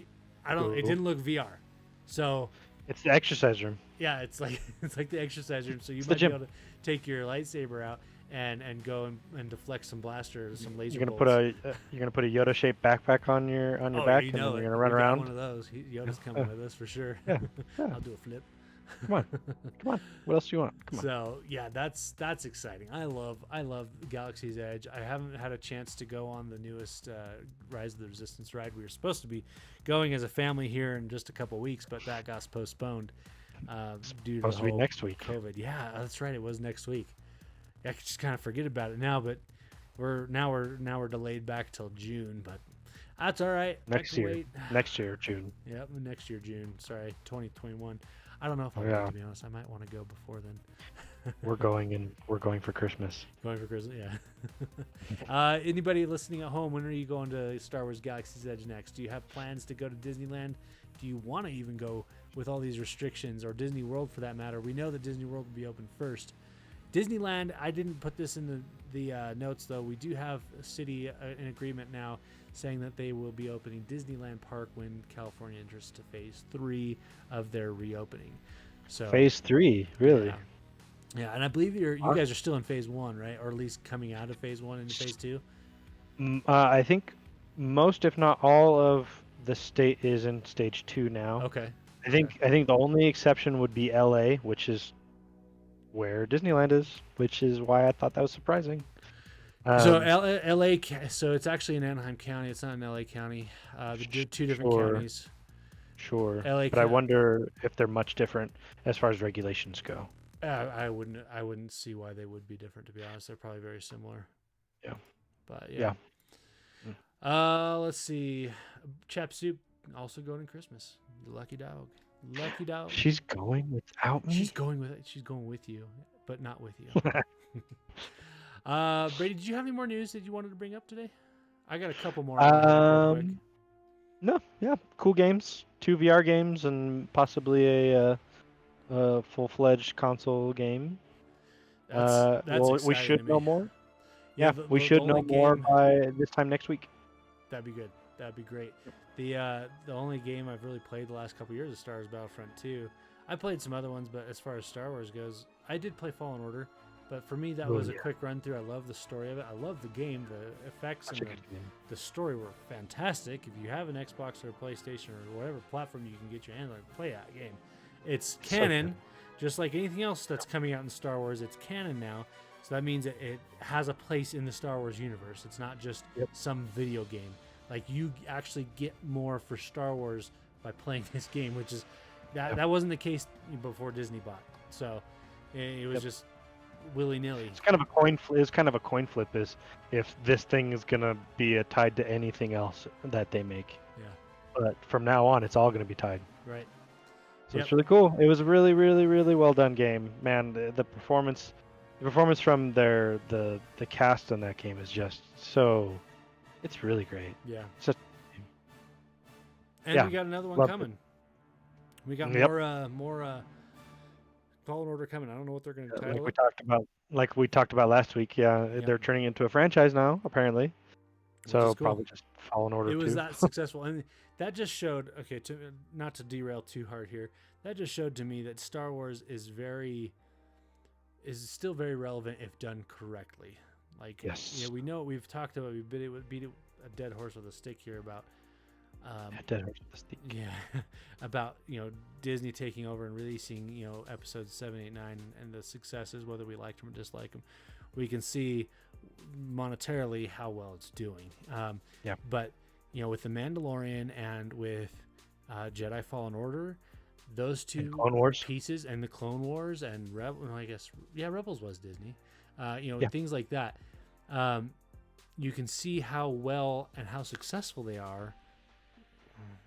it didn't look VR. So it's the exercise room. yeah, it's like the exercise room. So you It's might the be gym. able to take your lightsaber out and go and deflect some blasters, some laser You're gonna bolts. put a Yoda shaped backpack on your back, you and know then it. you're gonna run We got around. one of those. Yoda's coming with us for sure. Yeah. I'll do a flip. Come on. What else do you want? Come on. So yeah, that's exciting. I love Galaxy's Edge. I haven't had a chance to go on the newest Rise of the Resistance ride. We were supposed to be going as a family here in just a couple weeks, but that got postponed due to Supposed the to be whole next week. COVID. Yeah, that's right. It was next week. I could just kind of forget about it now, but we're delayed back till June, but that's all right. Next year, June. Yep, next year June. Sorry, 2021. I don't know if I'll Yeah. go, to be honest. I might want to go before then. We're going for Christmas. Going for Christmas, yeah. Anybody listening at home, when are you going to Star Wars Galaxy's Edge next? Do you have plans to go to Disneyland? Do you want to even go with all these restrictions, or Disney World for that matter? We know that Disney World will be open first. Disneyland, I didn't put this in the notes, though. We do have a city in agreement now saying that they will be opening Disneyland Park when California enters to phase 3 of their reopening. So Phase 3, really? Yeah, and I believe you guys are still in phase 1, right? Or at least coming out of phase 1 into phase 2? I think most, if not all, of the state is in stage 2 now. Okay. I think the only exception would be LA, which is where Disneyland is, which is why I thought that was surprising. So LA, so it's actually in Anaheim County. It's not in LA County. They're two different counties. Sure, LA but I wonder if they're much different as far as regulations go. I wouldn't see why they would be different, to be honest. They're probably very similar. Yeah. But Yeah. Let's see. Chap Soup also going to Christmas. Lucky dog. Lucky dog. She's going without me? She's going with you, but not with you. Brady, did you have any more news that you wanted to bring up today? I got a couple more. Real quick. No, yeah, cool games. 2 VR games and possibly a full-fledged console game. That's well, we should know more. Yeah, we should know more by this time next week. That'd be good. That'd be great. The only game I've really played the last couple years is Star Wars Battlefront 2. I played some other ones, but as far as Star Wars goes, I did play Fallen Order. But for me, that was a quick run through. I love the story of it. I love the game. The effects and the story were fantastic. If you have an Xbox or a PlayStation or whatever platform you can get your hands on, play that game. It's canon, just like anything else that's coming out in Star Wars. It's canon now, so that means it has a place in the Star Wars universe. It's not just some video game. Like, you actually get more for Star Wars by playing this game, which is that wasn't the case before Disney bought. So it was just willy-nilly. It's kind of a coin flip. It's kind of a coin flip is if this thing is gonna be tied to anything else that they make. Yeah. But from now on, it's all gonna be tied. Right. So it's really cool. It was a really, really, really well done game. Man, the performance from the cast on that game is just so. It's really great. Yeah. And we got another one coming. We got more Fallen Order coming. I don't know what they're going to title like we talked about last week. Yeah, they're turning into a franchise now, apparently. So cool. Probably just Fallen Order 2. It was that successful, and that just showed. Okay, not to derail too hard here. That just showed to me that Star Wars is still very relevant if done correctly. Like, we know we've talked about. We beat it a dead horse with a stick here about. Dead horse with a stick. Yeah, about Disney taking over and releasing episodes 7, 8, 9 and the successes, whether we liked them or disliked them. We can see monetarily how well it's doing. But with the Mandalorian and with Jedi Fallen Order, those two pieces, and the Clone Wars and Rebels was Disney. Things like that. You can see how well and how successful they are.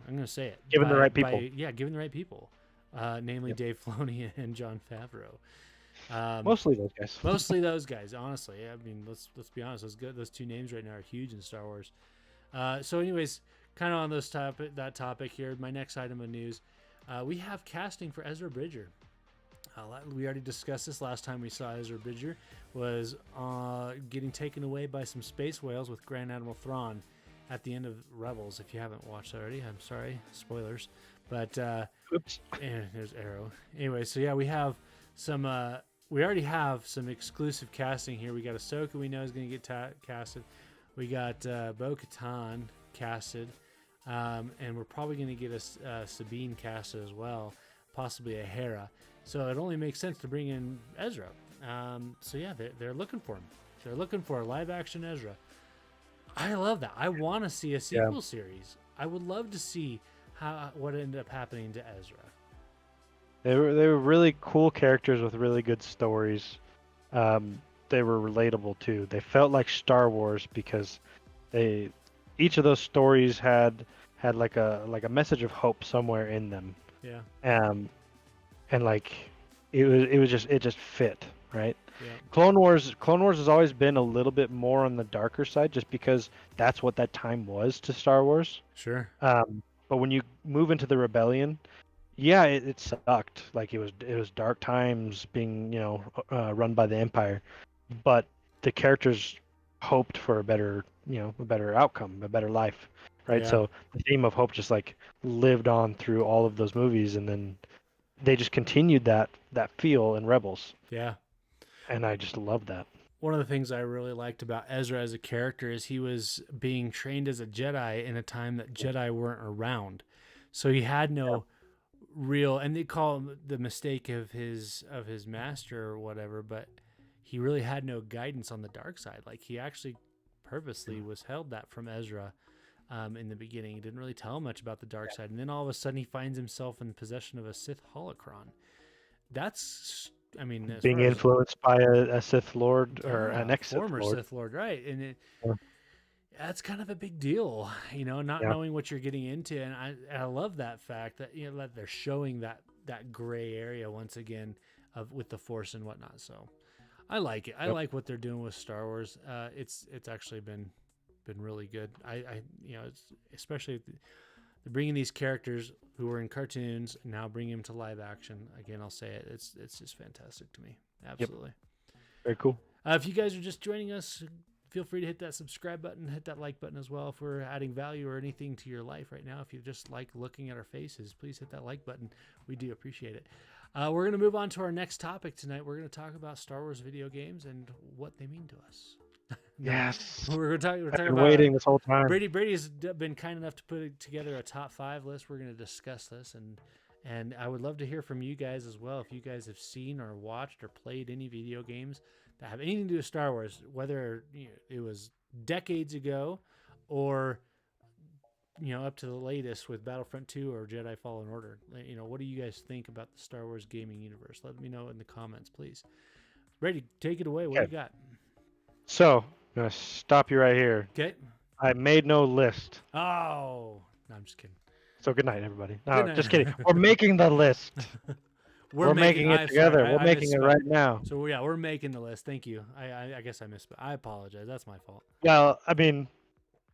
I'm going to say it. Given the right people. Given the right people. Namely Dave Filoni and Jon Favreau. Mostly those guys. Mostly those guys, honestly. I mean, let's be honest. Those two names right now are huge in Star Wars. So anyways, kind of on that topic here, my next item of news, we have casting for Ezra Bridger. We already discussed this last time we saw Ezra Bridger was getting taken away by some space whales with Grand Admiral Thrawn at the end of Rebels. If you haven't watched already, I'm sorry, spoilers. But oops. And there's Arrow. Anyway, so we have some. We already have some exclusive casting here. We got Ahsoka. We know is going to get casted. We got Bo-Katan casted, and we're probably going to get a Sabine casted as well, possibly a Hera. So it only makes sense to bring in Ezra. They're looking for him. They're looking for a live-action Ezra. I love that. I want to see a sequel series. I would love to see what ended up happening to Ezra. They were really cool characters with really good stories. They were relatable too. They felt like Star Wars because each of those stories had like a message of hope somewhere in them. Yeah. And like it just fit, right? Yeah. Clone Wars has always been a little bit more on the darker side, just because that's what that time was to Star Wars. Sure. But when you move into the Rebellion, it sucked. Like it was dark times being run by the Empire, but the characters hoped for a better outcome, a better life, right? Yeah. So the theme of hope just like lived on through all of those movies, and then they just continued that feel in Rebels. Yeah. And I just love that. One of the things I really liked about Ezra as a character is he was being trained as a Jedi in a time that Jedi weren't around. So he had no real, and they call him the mistake of his master or whatever, but he really had no guidance on the dark side. Like, he actually purposely withheld that from Ezra. in the beginning. He didn't really tell him much about the dark side, and then all of a sudden he finds himself in possession of a Sith holocron. That's, I mean, as Being far as influenced by a Sith Lord or an ex-Sith former Lord. Sith Lord, right? And Yeah. that's kind of a big deal, not Yeah. knowing what you're getting into. And I love that fact that that they're showing that gray area once again with the Force and whatnot. So I like it. I like what they're doing with Star Wars. It's actually been really good. It's especially they're bringing these characters who were in cartoons and now bringing them to live action. Again, I'll say it. It's just fantastic to me. Absolutely. Yep. Very cool. If you guys are just joining us, feel free to hit that subscribe button, hit that like button as well. If we're adding value or anything to your life right now, if you just like looking at our faces, please hit that like button. We do appreciate it. We're going to move on to our next topic tonight. We're going to talk about Star Wars video games and what they mean to us. Yes. We're talking I've been about waiting this whole time. Brady's been kind enough to put together a top 5 list. We're going to discuss this, and I would love to hear from you guys as well. If you guys have seen or watched or played any video games that have anything to do with Star Wars, whether it was decades ago or up to the latest with Battlefront 2 or Jedi Fallen Order. What do you guys think about the Star Wars gaming universe? Let me know in the comments, please. Brady, take it away. What do you got? So, I'm going to stop you right here. Okay. I made no list. Oh, no, I'm just kidding. So good night, everybody. No, Good night. just kidding. We're making the list. We're making it together. We're making it right now. So yeah, we're making the list. Thank you. I guess I missed. I apologize. That's my fault. Well, I mean,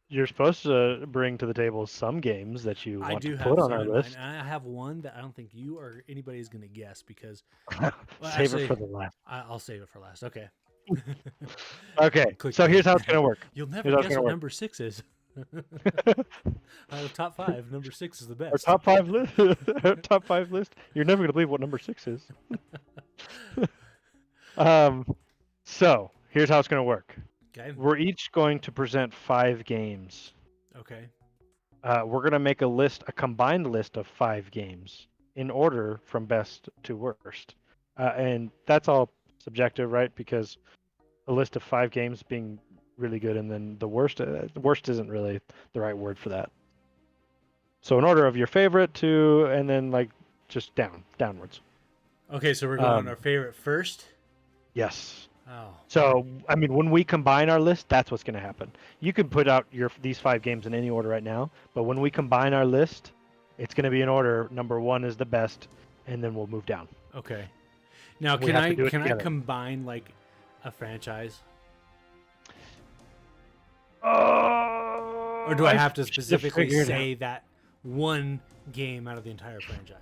you're supposed to bring to the table some games that you want to put on our list. And I have one that I don't think you or anybody is going to guess because Save it for the last. I'll save it for last. Okay. Okay. So here's how it's going to work. You'll never guess what number 6 is. Top 5. Number 6 is the best. Our top 5 list. Our top 5 list. You're never going to believe what number 6 is. So here's how it's going to work. Okay. We're each going to present 5 games. Okay. We're going to make a combined list of 5 games in order from best to worst. And that's all subjective, right? Because a list of 5 games being really good, and then the worst isn't really the right word for that. So in order of your favorite to, and then like just downwards. Okay, so we're going our favorite first? Yes. Oh. So, I mean, when we combine our list, that's what's going to happen. You can put out these 5 games in any order right now, but when we combine our list, it's going to be in order. Number 1 is the best, and then we'll move down. Okay. Now, can I combine like a franchise? Or do I have to specifically say that one game out of the entire franchise?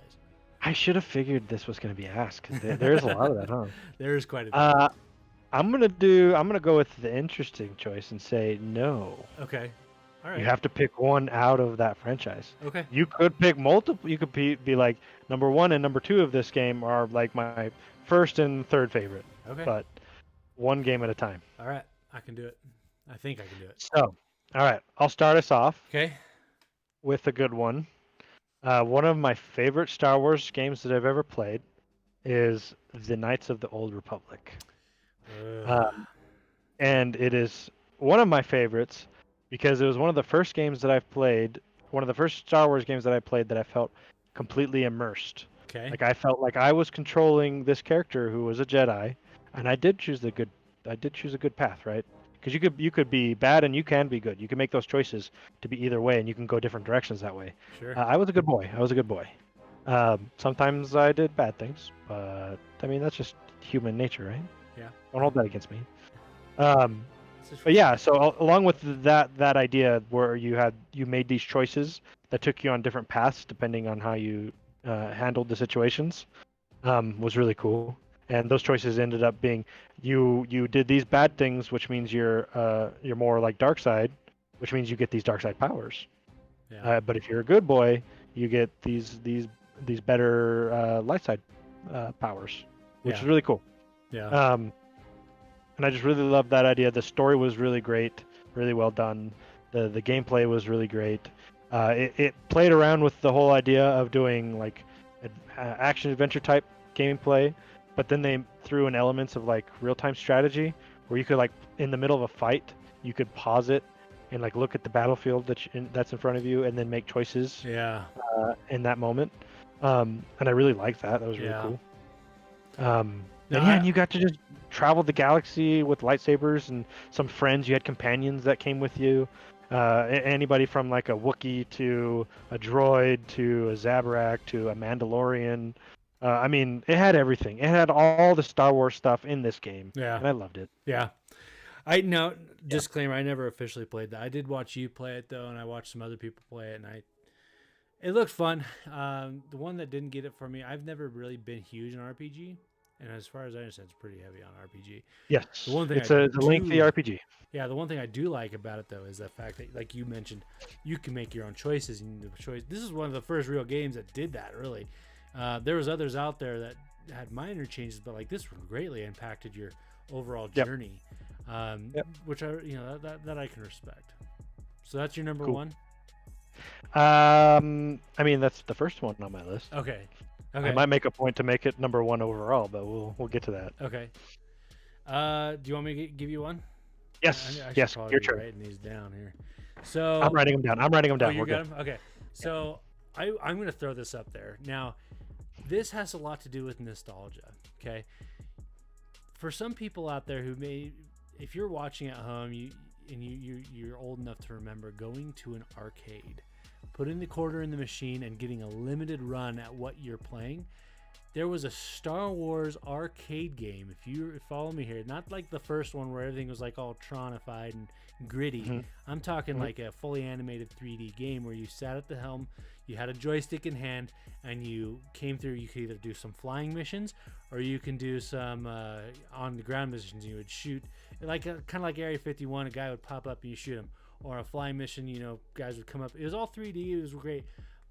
I should have figured this was going to be asked. There's a lot of that, huh? There is quite a bit. I'm gonna go with the interesting choice and say no. Okay. All right. You have to pick one out of that franchise. Okay. You could pick multiple. You could be like number 1 and number 2 of this game are like my first and third favorite. Okay. But one game at a time. All right. I can do it. I think I can do it. So, all right. I'll start us off. Okay. With a good one. One of my favorite Star Wars games that I've ever played is the Knights of the Old Republic. And it is one of my favorites because it was one of the first games that I've played, one of the first Star Wars games that I played that I felt completely immersed. Okay. Like I felt like I was controlling this character who was a Jedi, and I did choose a good path, right? Because you could be bad and you can be good. You can make those choices to be either way, and you can go different directions that way. Sure. I was a good boy. Sometimes I did bad things, but I mean that's just human nature, right? Yeah. Don't hold that against me. But yeah, so along with that idea where you made these choices that took you on different paths depending on how you handled the situations, was really cool. And those choices ended up being you did these bad things, which means you're more like dark side, which means you get these dark side powers. Yeah. But if you're a good boy, you get these better light side powers, which is really cool. Yeah. And I just really loved that idea. The story was really great, really well done. The gameplay was really great. It played around with the whole idea of doing like action adventure type gameplay, but then they threw in elements of like real time strategy where you could like in the middle of a fight, you could pause it and like look at the battlefield that's in front of you, and then make choices Yeah. in that moment. And I really liked that. That was really Yeah. cool. No, And you got to just travel the galaxy with lightsabers and some friends. You had companions that came with you. Anybody from like a Wookiee to a droid to a Zabrak to a Mandalorian. I mean, it had everything. It had all the Star Wars stuff in this game, Yeah. and I loved it. Yeah. Disclaimer, I never officially played that. I did watch you play it though, and I watched some other people play it, and it looked fun. The one that didn't get it for me, I've never really been huge in RPG, and as far as I understand, it's pretty heavy on RPG. Yes, The one thing it's a lengthy RPG. Yeah, the one thing I do like about it though is the fact that, like you mentioned, you can make your own choices. And this is one of the first real games that did that. Really, there was others out there that had minor changes, but like this one greatly impacted your overall journey, which I that I can respect. So that's your number one. I mean, that's the first one on my list. Okay. I might make a point to make it number one overall, but we'll get to that. Okay. Do you want me to give you one? Yes. I Yes. Your turn. Writing these down here. So I'm writing them down. Oh, you got them? Okay. So I'm going to throw this up there. Now, this has a lot to do with nostalgia. Okay. For some people out there who if you're watching at home, you're old enough to remember going to an arcade, putting the quarter in the machine and getting a limited run at what you're playing. There was a Star Wars arcade game, if you follow me here, not like the first one where everything was like all tronified and gritty. Mm-hmm. I'm talking like a fully animated 3D game where you sat at the helm, you had a joystick in hand, and you came through. You could either do some flying missions or you can do some on the ground missions. You would shoot, like kind of like Area 51, a guy would pop up and you shoot him. Or a flying mission, guys would come up. It was all 3D. It was great.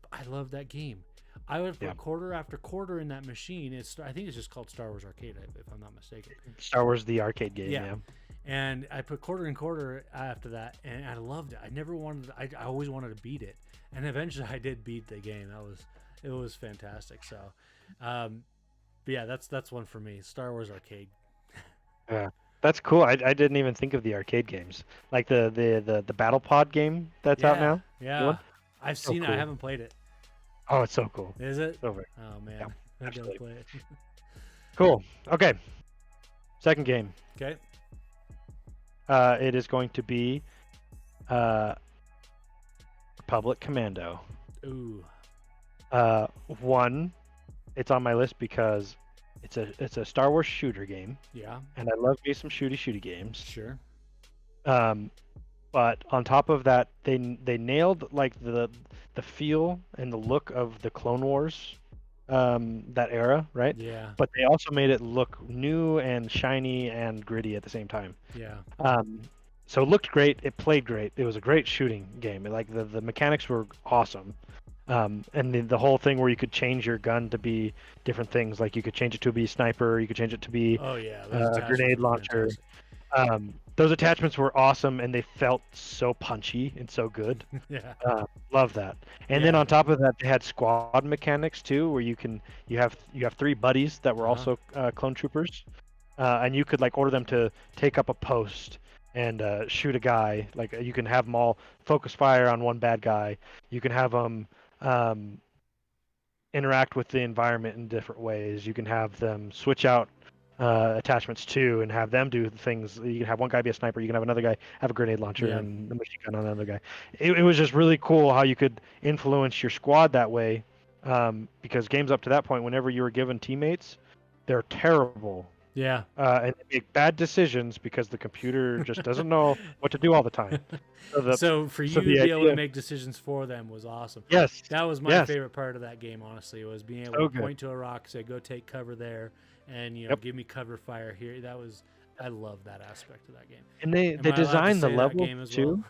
But I loved that game. I would put quarter after quarter in that machine. I think it's just called Star Wars Arcade, if I'm not mistaken. Star Wars the arcade game, yeah. And I put quarter and quarter after that, and I loved it. I always wanted to beat it, and eventually I did beat the game. It was fantastic. So, but yeah, that's one for me. Star Wars Arcade. Yeah. That's cool. I didn't even think of the arcade games, like the Battle Pod game that's out now. Yeah, I've seen it. I haven't played it. Oh, it's so cool. Is it? Over. Oh man, yeah, I gotta play it. Cool. Okay. Second game. Okay. It is going to be Republic Commando. Ooh. One, it's on my list because it's a Star Wars shooter game. Yeah. And I love me some shooty games. Sure. But on top of that, they nailed like the feel and the look of the Clone Wars, that era, right? Yeah. But they also made it look new and shiny and gritty at the same time. Yeah. So it looked great. It played great. It was a great shooting game. Like the mechanics were awesome. And the whole thing where you could change your gun to be different things, like you could change it to be sniper, you could change it to be a grenade launcher. Those attachments were awesome, and they felt so punchy and so good. Yeah, love that. And then on top of that, they had squad mechanics too, where you have 3 buddies that were also clone troopers, and you could like order them to take up a post and shoot a guy. Like you can have them all focus fire on one bad guy. You can have them interact with the environment in different ways. You can have them switch out attachments too and have them do things. You can have one guy be a sniper. You can have another guy have a grenade launcher and a machine gun on another guy. It was just really cool how you could influence your squad that way, because games up to that point, whenever you were given teammates, they're terrible. Yeah. And they make bad decisions because the computer just doesn't know what to do all the time. So for you to be able to make decisions for them was awesome. Yes. That was my favorite part of that game, honestly, was being able to point to a rock, say, go take cover there, and give me cover fire here. I love that aspect of that game. And they designed the level too. Well?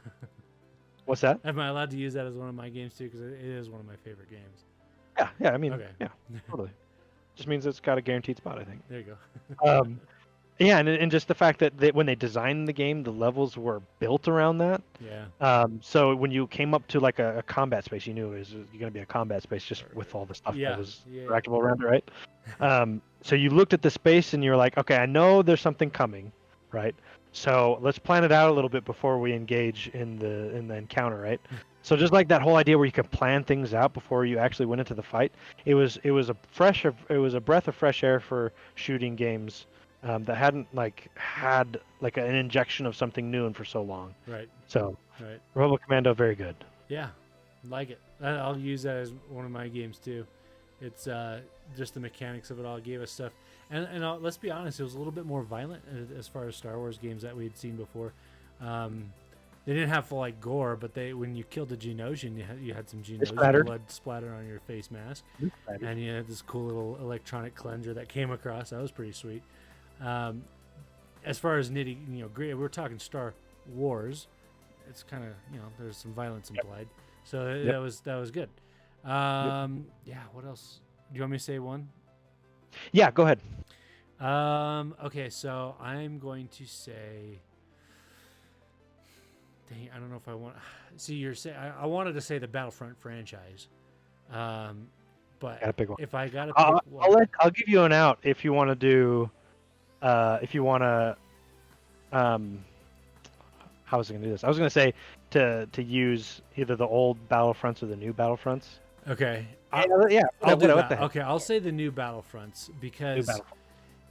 What's that? Am I allowed to use that as one of my games too? Because it is one of my favorite games. Yeah. I mean, yeah, totally. Just means it's got a guaranteed spot, I think. There you go. Yeah, and just the fact that when they designed the game, the levels were built around that. Yeah. So when you came up to like a combat space, you knew it was going to be a combat space just with all the stuff that was interactable around it, right? So you looked at the space and you're like, okay, I know there's something coming, right? So let's plan it out a little bit before we engage in the encounter, right? So just like that whole idea where you can plan things out before you actually went into the fight, it was a breath of fresh air for shooting games that hadn't had like an injection of something new in for so long. Right. So Right. Robo Commando, very good. Yeah, like it. I'll use that as one of my games too. It's just the mechanics of it all gave us stuff, and let's be honest, it was a little bit more violent as far as Star Wars games that we'd seen before. They didn't have full like gore, but when you killed a Geonosian, you had some Geonosian blood splattered on your face mask, and you had this cool little electronic cleanser that came across. That was pretty sweet. As far as gritty, we're talking Star Wars. It's kind of there's some violence implied, so that was good. Yeah, what else do you want me to say? One? Yeah, go ahead. Okay, so I'm going to say, dang, I don't know if I want see you're saying I wanted to say the Battlefront franchise, but Got a big one. if I got to pick one, I'll give you an out if you want to do if you want to how was I going to do this? I was going to say to use either the old Battlefronts or the new Battlefronts. okay, I'll do that. Okay, I'll say the new Battlefronts because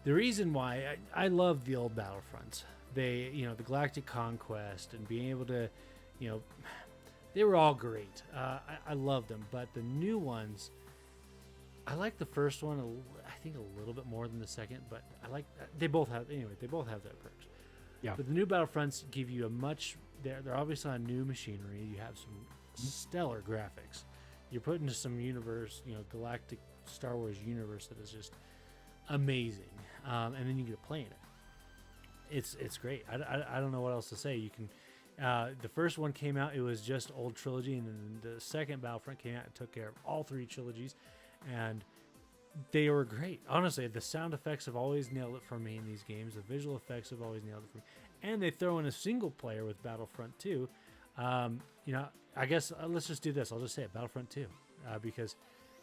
the reason why I love the old Battlefronts, they the Galactic Conquest and being able to, they were all great. I love them, but the new ones, I like the first one. I think a little bit more than the second, but they both have their perks. Yeah. But the new Battlefronts give you a much. They're obviously on new machinery. You have some stellar graphics. You're put into some universe, galactic Star Wars universe that is just amazing. And then you get to play in it. It's great. I don't know what else to say. You can. The first one came out. It was just old trilogy, and then the second Battlefront came out and took care of all three trilogies, and they were great. Honestly, the sound effects have always nailed it for me in these games. The visual effects have always nailed it for me. And they throw in a single player with Battlefront 2. I guess let's just do this. I'll just say it, Battlefront 2, because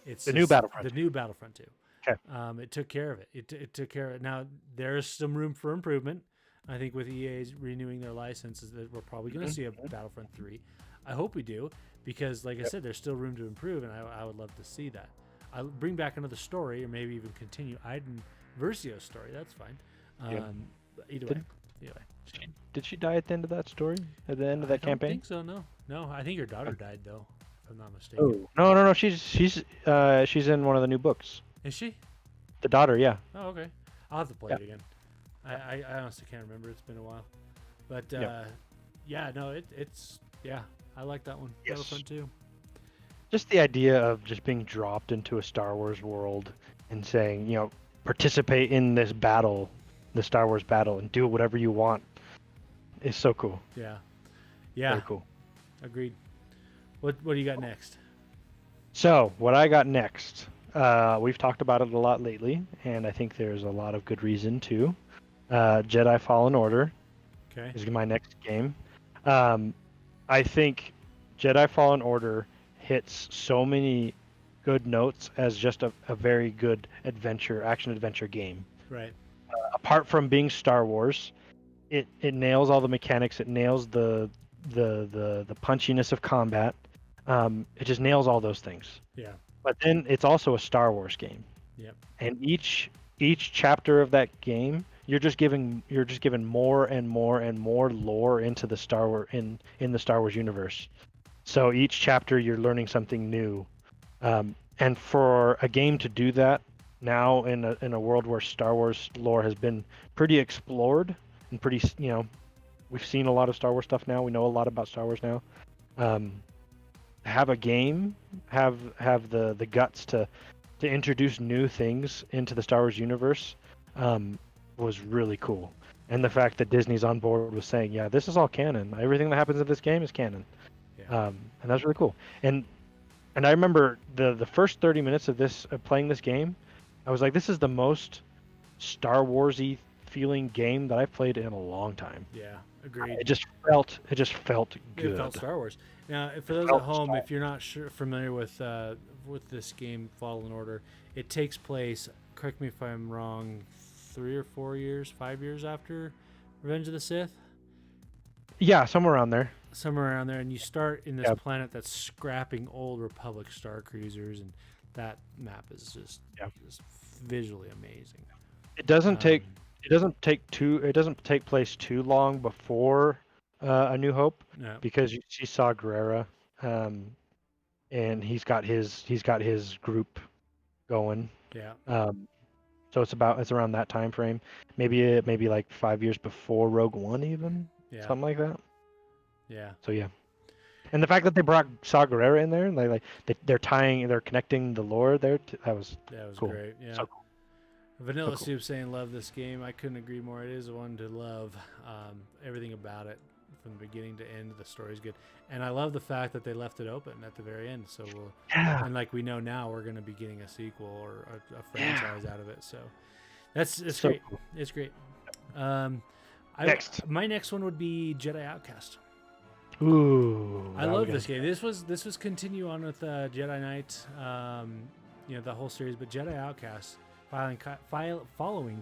it's the new Battlefront. The new Battlefront 2. Okay. It took care of it. It took care of it. Now there's some room for improvement. I think with EA's renewing their licenses, that we're probably going to see a Battlefront 3. I hope we do, because like I said, there's still room to improve, and I would love to see that. I'll bring back another story, or maybe even continue Iden Versio's story. That's fine. But either way. So. Did she die at the end of that story? At the end of that campaign? I don't think so. No. I think your daughter died though, if I'm not mistaken. Oh no. She's in one of the new books. Is she? The daughter, yeah. Oh, okay. I'll have to play it again. I honestly can't remember. It's been a while. But it's I like that one. Yes. Battlefront 2. Just the idea of just being dropped into a Star Wars world and saying, participate in this battle, the Star Wars battle, and do whatever you want is so cool. Yeah. Very cool. Agreed. What do you got next? So what I got next, we've talked about it a lot lately, and I think there's a lot of good reason to. Jedi Fallen Order is my next game. I think Jedi Fallen Order hits so many good notes as just a very good action adventure game. Right. Apart from being Star Wars, it nails all the mechanics. It nails the punchiness of combat. It just nails all those things. Yeah. But then it's also a Star Wars game. Yep. And each chapter of that game, you're just given more and more and more lore into the Star Wars in the Star Wars universe. So each chapter you're learning something new, and for a game to do that now in a world where Star Wars lore has been pretty explored and pretty, we've seen a lot of Star Wars stuff now. We know a lot about Star Wars now. Have a game, have the guts to introduce new things into the Star Wars universe was really cool. And the fact that Disney's on board with saying, yeah, this is all canon. Everything that happens in this game is canon. Yeah. And that's really cool. And I remember the first 30 minutes of playing this game, I was like, this is the most Star Wars-y feeling game that I've played in a long time. Yeah, agreed. It just felt good. It felt Star Wars. Now, for those at home, if you're not familiar with this game, Fallen Order, it takes place, correct me if I'm wrong, 5 years after Revenge of the Sith? Yeah, somewhere around there. Somewhere around there, and you start in this Yeah. planet that's scrapping old Republic star cruisers, and that map is just visually amazing. It doesn't take place too long before A New Hope, No. because you see Saw Gerrera, and he's got his group going. Yeah. So it's around that time frame, maybe like 5 years before Rogue One, even something like that. Yeah. So yeah, and the fact that they brought Saw Gerrera in there, and they're connecting the lore there. That was cool. Great. Yeah. So cool. Vanilla Soup saying love this game. I couldn't agree more. It is one to love. Everything about it from the beginning to end. The story's good, and I love the fact that they left it open at the very end. So and like we know now, we're going to be getting a sequel or a franchise out of it. So it's so great. Cool. It's great. Next. My next one would be Jedi Outcast. Ooh, I love this game. This was continue on with Jedi Knight, the whole series, but Jedi Outcast, following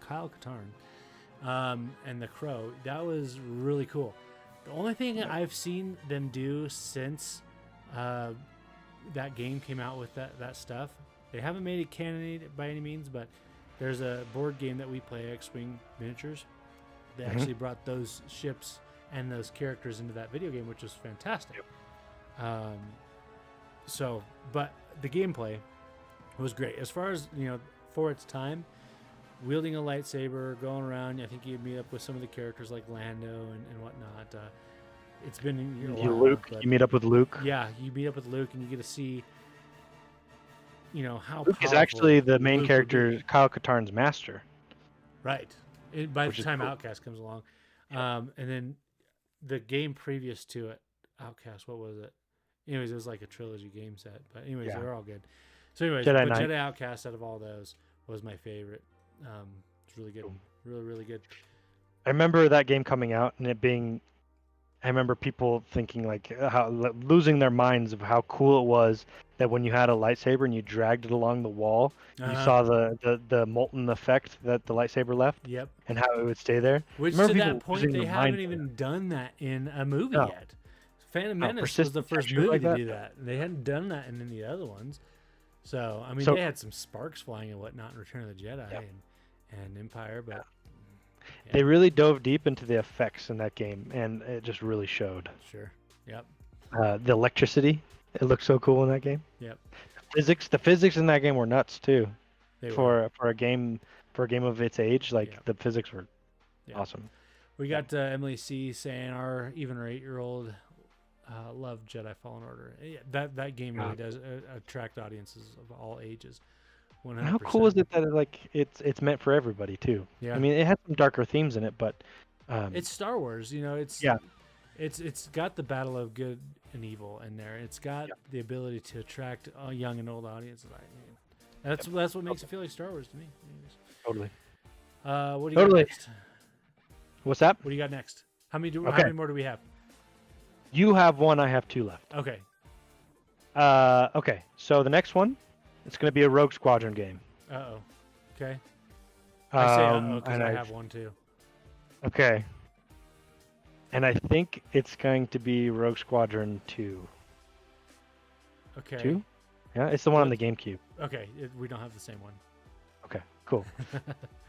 Kyle Katarn, and the Crow. That was really cool. The only thing I've seen them do since that game came out with that stuff, they haven't made it canon by any means, but there's a board game that we play, X-Wing Miniatures. They actually brought those ships and those characters into that video game, which was fantastic. But the gameplay was great. As far as, for its time, wielding a lightsaber, going around, I think you'd meet up with some of the characters like Lando and whatnot. It's been a while, Luke. You meet up with Luke. Yeah, you meet up with Luke, and you get to see, how Luke is actually the main character, Kyle Katarn's master. Right. By the time Outcast comes along. And then the game previous to it, Outcast, what was it? Anyways, it was like a trilogy game set. But anyways, they were all good. So anyways, Jedi Outcast out of all those was my favorite. It's really good. Cool. Really, really good. I remember that game coming out and it being... I remember people thinking losing their minds of how cool it was that when you had a lightsaber and you dragged it along the wall, you saw the molten effect that the lightsaber left. Yep. And how it would stay there. Which to that point, they haven't even done that in a movie yet. Phantom Menace was the first movie to do that. They hadn't done that in any other ones. So, I mean, they had some sparks flying and whatnot in Return of the Jedi and Empire, but... Yeah. They really dove deep into the effects in that game, and it just really showed. Sure. Yep. The electricity, it looked so cool in that game. Yep. The physics in that game were nuts too. For a game of its age, the physics were awesome. We got Emily C saying our 8-year-old loved Jedi Fallen Order. Yeah, that game really does attract audiences of all ages. 100%. How cool is it that it's meant for everybody too? Yeah. I mean, it has some darker themes in it, but it's Star Wars. It's got the battle of good and evil in there. It's got the ability to attract young and old audiences. That's what makes it feel like Star Wars to me. Totally. What do you got next? What's that? What do you got next? How many more do we have? You have one. I have two left. Okay. Okay. So the next one, it's going to be a Rogue Squadron game. Uh-oh. Okay. I say uh-oh because I have one too. Okay. And I think it's going to be Rogue Squadron 2. Okay. 2? Yeah, it's the one on the GameCube. Okay, we don't have the same one. Okay, cool.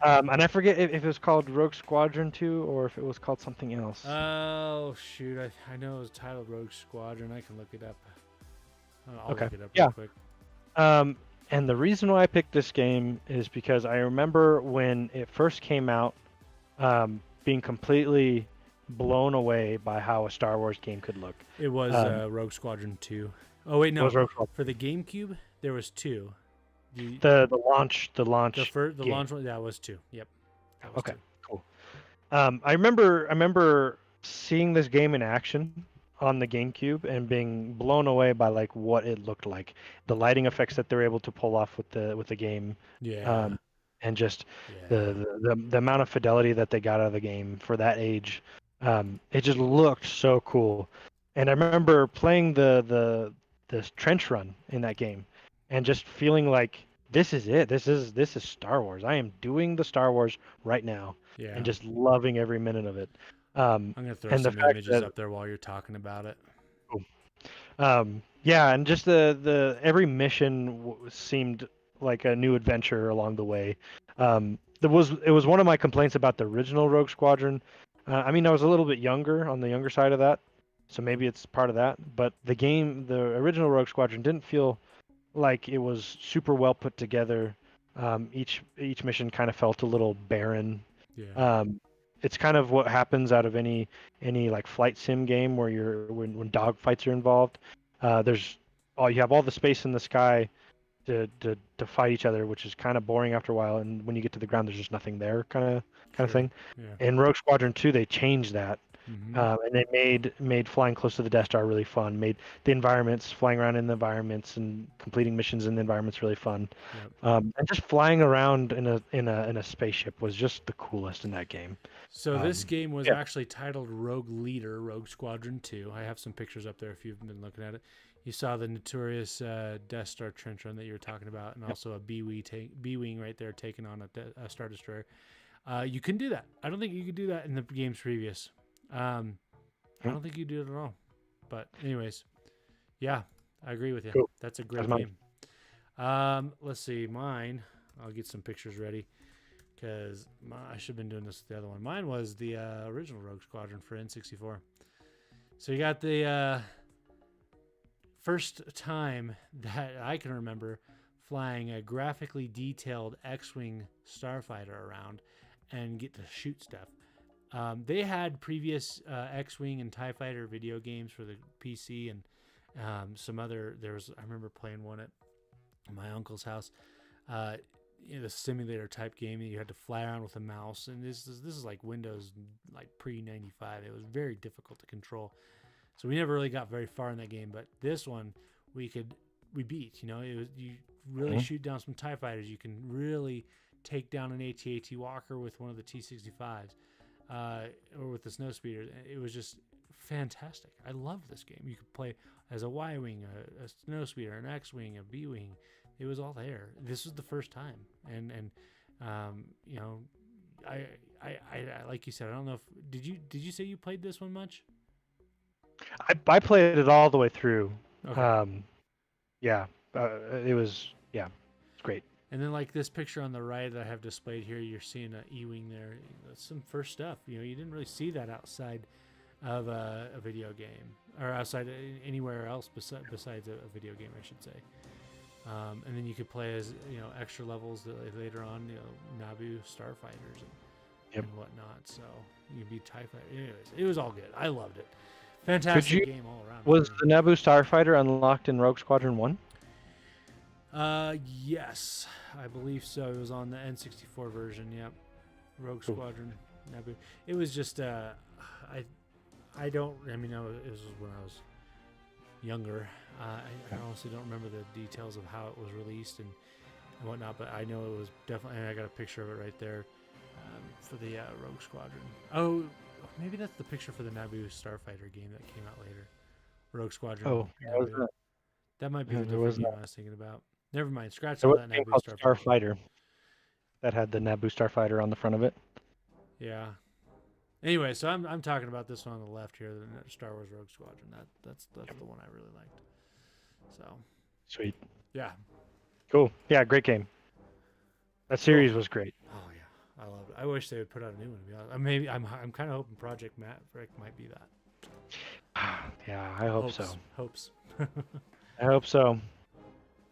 And I forget if it was called Rogue Squadron 2 or if it was called something else. Oh, shoot. I know it was titled Rogue Squadron. I can look it up. I'll look it up real quick. And the reason why I picked this game is because I remember when it first came out, being completely blown away by how a Star Wars game could look. It was Rogue Squadron 2. Oh, wait, no. For the GameCube, there was 2. The launch the game. launch one, that was 2. Yep. Was okay, 2. cool. I remember seeing this game in action on the GameCube and being blown away by what it looked like, the lighting effects that they're able to pull off with the game, and just the amount of fidelity that they got out of the game for that age. It just looked so cool, and I remember playing the trench run in that game, and just feeling like this is it. This is Star Wars. I am doing the Star Wars right now Yeah. and just loving every minute of it. I'm gonna throw And the some fact images that up there while you're talking about it. yeah, and just the every mission seemed like a new adventure along the way. It was one of my complaints about the original Rogue Squadron. I mean, I was a little bit younger, on the younger side of that, so maybe it's part of that. But the original Rogue Squadron didn't feel like it was super well put together. Each mission kind of felt a little barren. Yeah. It's kind of what happens out of any like flight sim game where when dogfights are involved. There's you have all the space in the sky to fight each other, which is kind of boring after a while. And when you get to the ground, there's just nothing there, kind of thing. Yeah. In Rogue Squadron 2, they changed that, Mm-hmm. and they made flying close to the Death Star really fun. Made the environments, flying around in the environments and completing missions in the environments really fun. Yep. And just flying around in a spaceship was just the coolest in that game. So this game was yeah. actually titled Rogue Leader, Rogue Squadron 2. I have some pictures up there if you've been looking at it. You saw the notorious Death Star trench run that you were talking about, and also a B-wing right there taking on a Star Destroyer. You can do that. I don't think you could do that in the games previous. I don't think you do it at all. But anyways, yeah, I agree with you. Cool. That's a great That's game. Let's see, mine. I'll get some pictures ready because I should have been doing this with the other one. Mine was the original Rogue Squadron for N64. So you got the first time that I can remember flying a graphically detailed X-Wing starfighter around and get to shoot stuff. They had previous X-Wing and TIE Fighter video games for the PC and some other. I remember playing one at my uncle's house. The simulator type game that you had to fly around with a mouse, and this is like Windows, like pre-95. It was very difficult to control, so we never really got very far in that game. But this one we beat. You really shoot down some TIE fighters. You can really take down an AT-AT Walker with one of the T-65s. Or with the snowspeeder. It was just fantastic. I love this game. You could play as a Y-wing, a snowspeeder, an X-wing, a B-wing. It was all there. This was the first time, and I like you said. I don't know if did you say you played this one much? I played it all the way through. Okay. It was it's great. And then like this picture on the right that I have displayed here, you're seeing an E-wing there. That's some first stuff. You didn't really see that outside of a video game or outside anywhere else besides a video game, I should say. And then you could play as extra levels later on, Naboo starfighters and whatnot. So you could be TIE fighter. Anyways, it was all good. I loved it. Fantastic game all around. Was the Naboo starfighter unlocked in Rogue Squadron 1? Yes, I believe so. It was on the N64 version. Yep, Rogue Squadron, Naboo. It was just it was when I was younger. I honestly don't remember the details of how it was released and whatnot, but I know it was definitely. And I got a picture of it right there for the Rogue Squadron. Oh, maybe that's the picture for the Naboo Starfighter game that came out later. Rogue Squadron. Oh, that might be the different game I was thinking about. Never mind. Scratch There all was that a game Naboo called Starfighter. Starfighter that had the Naboo Starfighter on the front of it. Yeah. Anyway, so I'm talking about this one on the left here, the Star Wars Rogue Squadron. That's the one I really liked. So. Sweet. Yeah. Cool. Yeah, great game. That series was great. Oh yeah, I loved it. I wish they would put out a new one. To be honest, maybe I'm kind of hoping Project Maverick might be that. Yeah, I hope so. Hopes. I hope so.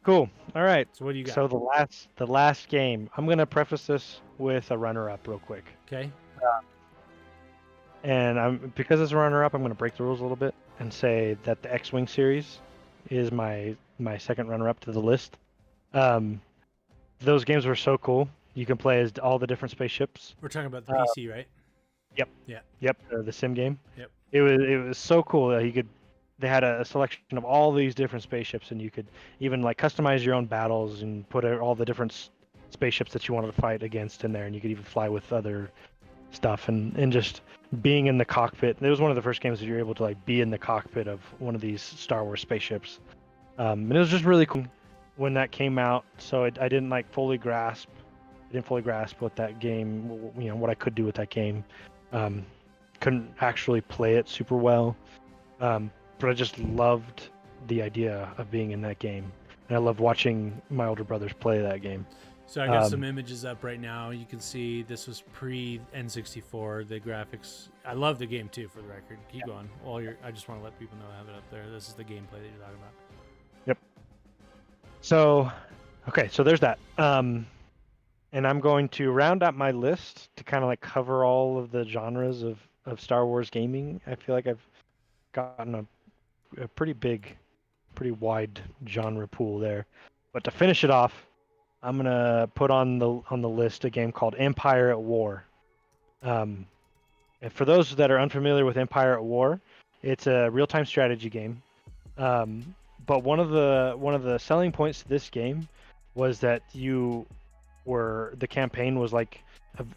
Cool. All right. So what do you got? So the last game. I'm gonna preface this with a runner-up real quick. Okay. And because it's a runner-up, I'm gonna break the rules a little bit and say that the X-Wing series is my second runner-up to the list. Those games were so cool. You can play as all the different spaceships. We're talking about the PC, right? Yep. Yeah. Yep. The sim game. Yep. It was so cool that they had a selection of all these different spaceships, and you could even like customize your own battles and put all the different spaceships that you wanted to fight against in there, and you could even fly with other stuff and just being in the cockpit. It was one of the first games that you were able to like be in the cockpit of one of these Star Wars spaceships, and it was just really cool. when that came out, so I didn't like fully grasp. I didn't fully grasp what that game, what I could do with that game. Couldn't actually play it super well, but I just loved the idea of being in that game, and I loved watching my older brothers play that game. So I got some images up right now. You can see this was pre N64. The graphics. I love the game too. For the record, keep going. I just want to let people know I have it up there. This is the gameplay that you're talking about. Yep. So, okay, so there's that. And I'm going to round out my list to kind of like cover all of the genres of Star Wars gaming. I feel like I've gotten a pretty wide genre pool there. But to finish it off, I'm gonna put on the list a game called Empire at War. And for those that are unfamiliar with Empire at War, it's a real-time strategy game. But one of the selling points to this game was that the campaign was like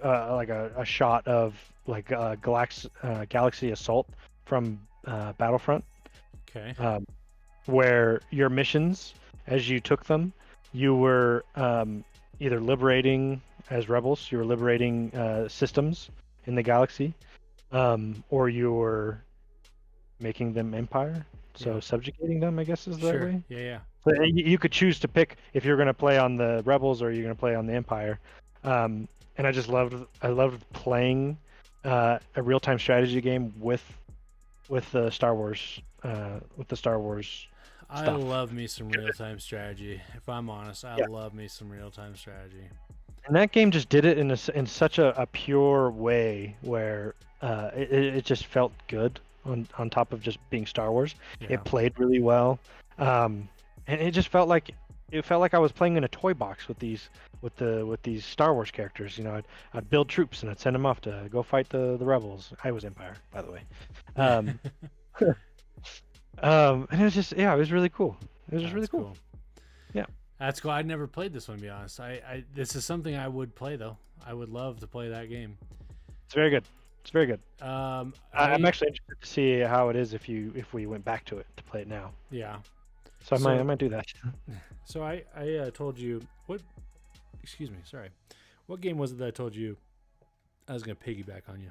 a shot of like galaxy assault from Battlefront. Okay. Where your missions, as you took them, you were either liberating as rebels, you were liberating systems in the galaxy, or you were making them empire. So subjugating them, I guess, is the right way. Yeah. So you could choose to pick if you're going to play on the rebels or you're going to play on the empire. And I just loved playing a real-time strategy game with the Star Wars stuff. I love me some real-time strategy. If I'm honest, I love me some real-time strategy. And that game just did it in such a pure way where it just felt good on top of just being Star Wars. Yeah. It played really well, and it just felt like I was playing in a toy box with these Star Wars characters. You know, I'd build troops and I'd send them off to go fight the rebels. I was Empire, by the way. And it was just it was really cool. It was just really cool. Yeah, that's cool. I'd never played this one, to be honest. This is something I would play though. I would love to play that game. It's very good. It's very good. I'm actually interested to see how it is if we went back to it to play it now. Yeah. So I might do that. So I told you what? Excuse me. Sorry. What game was it that I told you I was going to piggyback on you?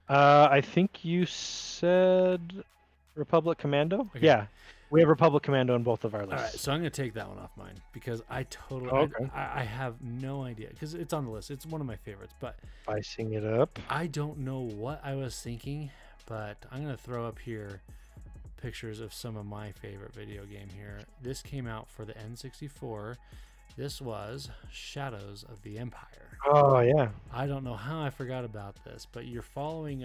I think you said Republic Commando. Okay. Yeah, we have Republic Commando in both of our lists. All right, so I'm going to take that one off mine because I totally I have no idea because it's on the list. It's one of my favorites, but spicing it up. I don't know what I was thinking, but I'm going to throw up here pictures of some of my favorite video game here. This came out for the N64. This was Shadows of the Empire. Oh yeah. I don't know how I forgot about this, but you're following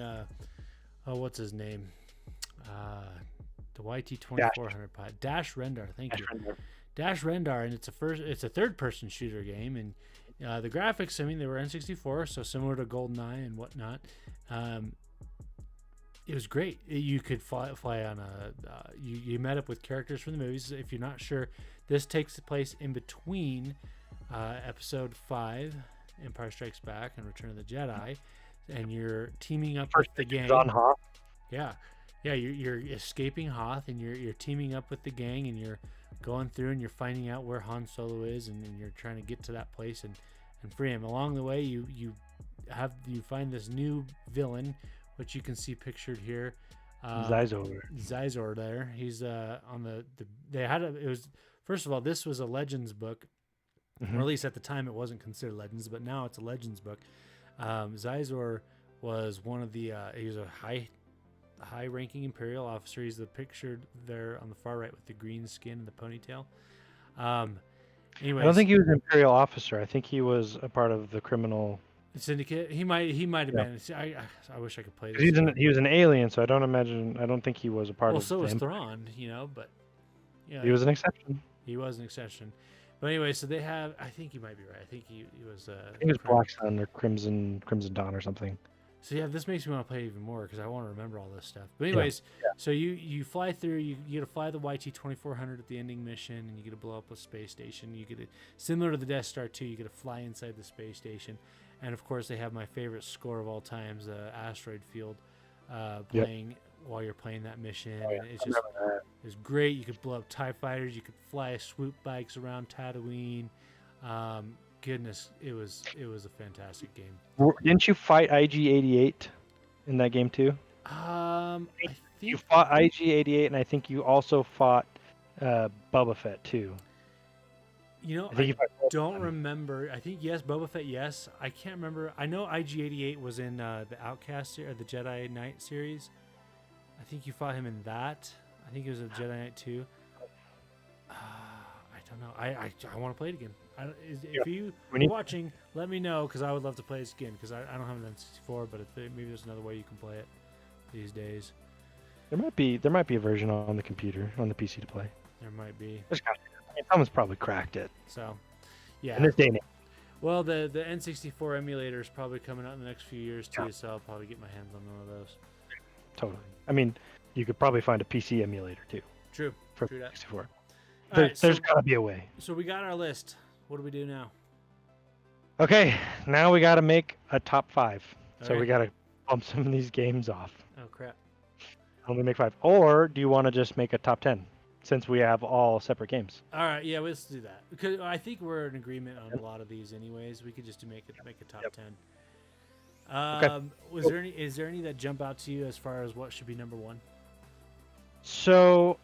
what's his name? The YT2400 pod. Dash Rendar, thank you. Dash Rendar, and it's a third-person shooter game, and the graphics, I mean, they were N64, so similar to GoldenEye and whatnot. It was great. You could fly on you met up with characters from the movies. If you're not sure, this takes place in between Episode 5, Empire Strikes Back, and Return of the Jedi, and you're teaming up with the gang. On Hoth. Yeah. You're escaping Hoth, and you're teaming up with the gang, and you're going through, and you're finding out where Han Solo is, and you're trying to get to that place and free him. Along the way, you find this new villain, which you can see pictured here. Zizor there. He's on first of all, this was a Legends book, or at least at the time it wasn't considered Legends, but now it's a Legends book. Zizor was one of the he was a high-ranking Imperial officer. He's the pictured there on the far right with the green skin and the ponytail. Anyways, I don't think he was an Imperial officer. I think he was a part of the criminal syndicate. He might have been. I wish I could play this. He was an alien, so I don't think he was a part of. Well, so was Thrawn, but yeah, he was an exception. He was an exception. But anyway, so they have. I think you might be right. I think he was. I think it was Black Sun or Crimson Dawn or something. So yeah, this makes me want to play even more because I want to remember all this stuff. But anyways, so you fly through. You get to fly the YT-2400 at the ending mission, and you get to blow up a space station. You get to, similar to the Death Star 2, you get to fly inside the space station. And of course, they have my favorite score of all times, Asteroid Field, playing while you're playing that mission. Oh, yeah. It's just It was great. You could blow up TIE fighters. You could fly swoop bikes around Tatooine. Goodness, it was a fantastic game. Didn't you fight IG-88 in that game too? I think You fought IG-88, and I think you also fought Boba Fett too. I don't remember. I think yes, Boba Fett. Yes, I can't remember. I know IG-88 was in the Outcast or the Jedi Knight series. I think you fought him in that. I think it was a Jedi Knight too. I don't know. I want to play it again. If you are watching, let me know because I would love to play this again because I don't have an N64, but maybe there's another way you can play it these days. There might be a version on the computer, on the PC to play. There might be. Someone's probably cracked it. So, yeah. In this day and age. Well, the N64 emulator is probably coming out in the next few years too, so I'll probably get my hands on one of those. Totally. I mean, you could probably find a PC emulator too. True. For True that. 64. There's got to be a way. So we got our list. What do we do now? Okay, now we got to make a top 5. So Okay. we got to bump some of these games off. Oh crap. Only make 5. Or do you want to just make a top 10 since we have all separate games? All right, yeah, let's do that because I think we're in agreement on a lot of these, anyways. We could just make a top 10. Okay. Is there any that jump out to you as far as what should be number 1? So,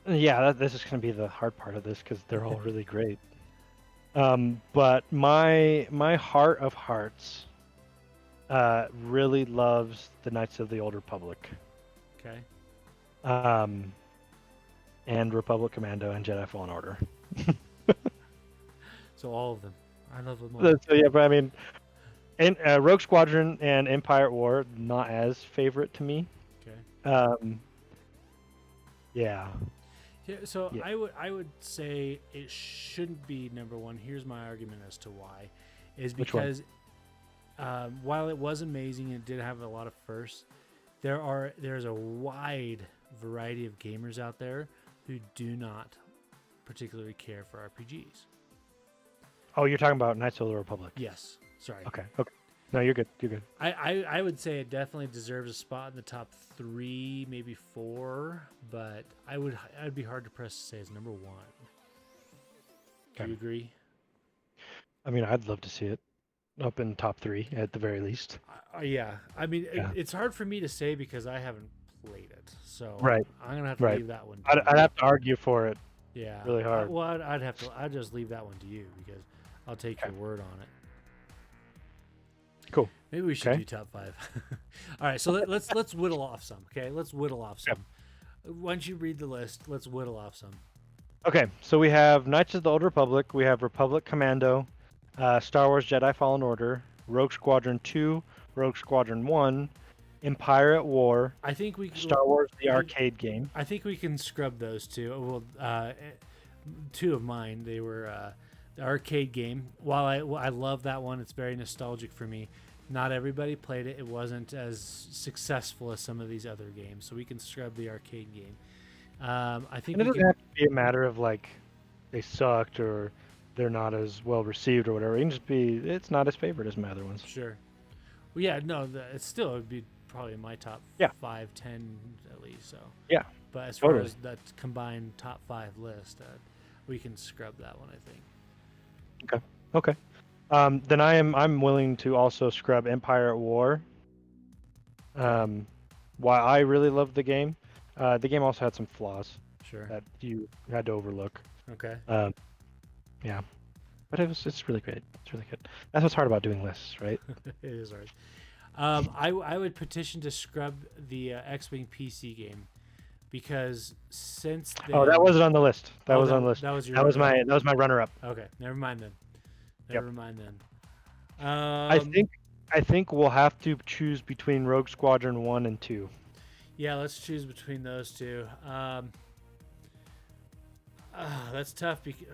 yeah, this is going to be the hard part of this because they're all really great. But my heart of hearts really loves the Knights of the Old Republic. Okay. And Republic Commando and Jedi Fallen Order. So all of them. I love them all. So yeah, but I mean, and Rogue Squadron and Empire at War not as favorite to me. Okay. Yeah. Yeah, so Yeah. I would say it shouldn't be number 1. Here's my argument as to why, is Which one? because while it was amazing and it did have a lot of firsts, there's a wide variety of gamers out there who do not particularly care for RPGs. Oh, you're talking about Knights of the Republic. Yes, sorry. Okay. No, you're good. You're good. I would say it definitely deserves a spot in the top 3, maybe 4, but I'd be hard to press to say it's number 1. Do Okay. you agree? I mean, I'd love to see it up in top 3 at the very least. Yeah. I mean, Yeah. it's hard for me to say because I haven't played it, so Right. I'm gonna have to Right. leave that one. To I'd you. have to argue for it. Yeah. really hard. I'd just leave that one to you because I'll take your word on it. Cool. Maybe we should Okay. do top 5. All right, so let's whittle off some. Okay, let's whittle off some. Once you read the list, let's whittle off some. Okay, so we have Knights of the Old Republic, we have Republic Commando, Star Wars Jedi Fallen Order, Rogue Squadron 2, Rogue Squadron 1, Empire at War, I think we Star Wars the arcade game. I think we can scrub those two. Well, 2 of mine, they were the arcade game. While I love that one, it's very nostalgic for me. Not everybody played it. It wasn't as successful as some of these other games, so we can scrub the arcade game. I think And it we doesn't can, have to be a matter of like they sucked or they're not as well received or whatever. It can just be it's not as favorite as my other ones. sure. Well, yeah, no, it's still would be probably in my top Yeah. 5, 10 at least. So Yeah. but as far Totally. as that combined top 5 list, we can scrub that one, I think. Okay. Then I'm willing to also scrub Empire at War. While I really loved the game also had some flaws Sure. that you had to overlook. Okay. Yeah, but it's really great. It's really good. That's what's hard about doing lists, right? It is hard. I would petition to scrub the X-Wing PC game because since then, Oh, that wasn't on the list. That Oh, was on the list. That was your. That was my runner-up. Okay, never mind then. Yep. Never mind then. I think we'll have to choose between Rogue Squadron 1 and 2. Yeah, let's choose between those two. That's tough because.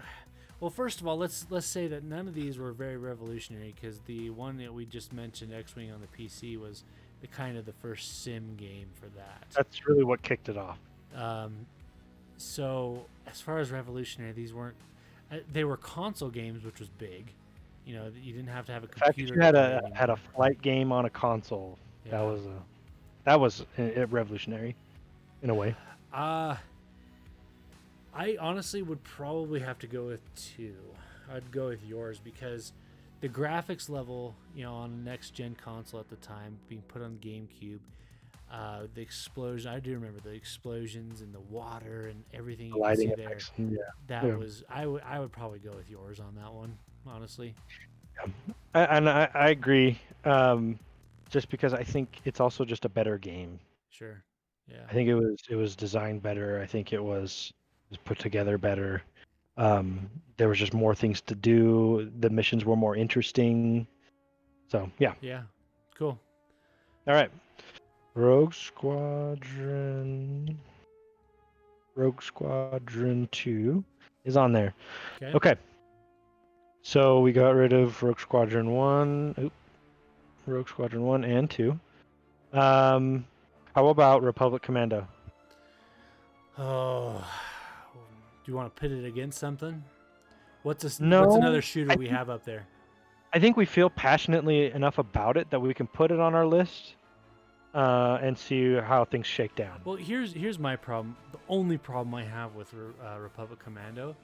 Well, first of all, let's say that none of these were very revolutionary because the one that we just mentioned, X-Wing on the PC, was the kind of the first sim game for that. That's really what kicked it off. So as far as revolutionary, these weren't. They were console games, which was big. You know, you didn't have to have a The fact that computer. you to play had a anymore. flight game on a console, Yeah. that was revolutionary, in a way. I honestly would probably have to go with 2. I'd go with yours because the graphics level, on a next gen console at the time, being put on GameCube, the explosion. I do remember the explosions and the water and everything you could see there. Effects. Yeah. That was I would probably go with yours on that one, honestly. I agree. Just because I think it's also just a better game. Sure. Yeah. I think it was designed better. I think it was put together better. There was just more things to do. The missions were more interesting. So yeah. Yeah. Cool. All right. Rogue Squadron 2 is on there. Okay. So we got rid of Rogue Squadron 1. Rogue Squadron 1 and 2. How about Republic Commando? Oh, do you want to pit it against something? What's No, another shooter we have up there? I think we feel passionately enough about it that we can put it on our list and see how things shake down. Well, here's my problem. The only problem I have with Republic Commando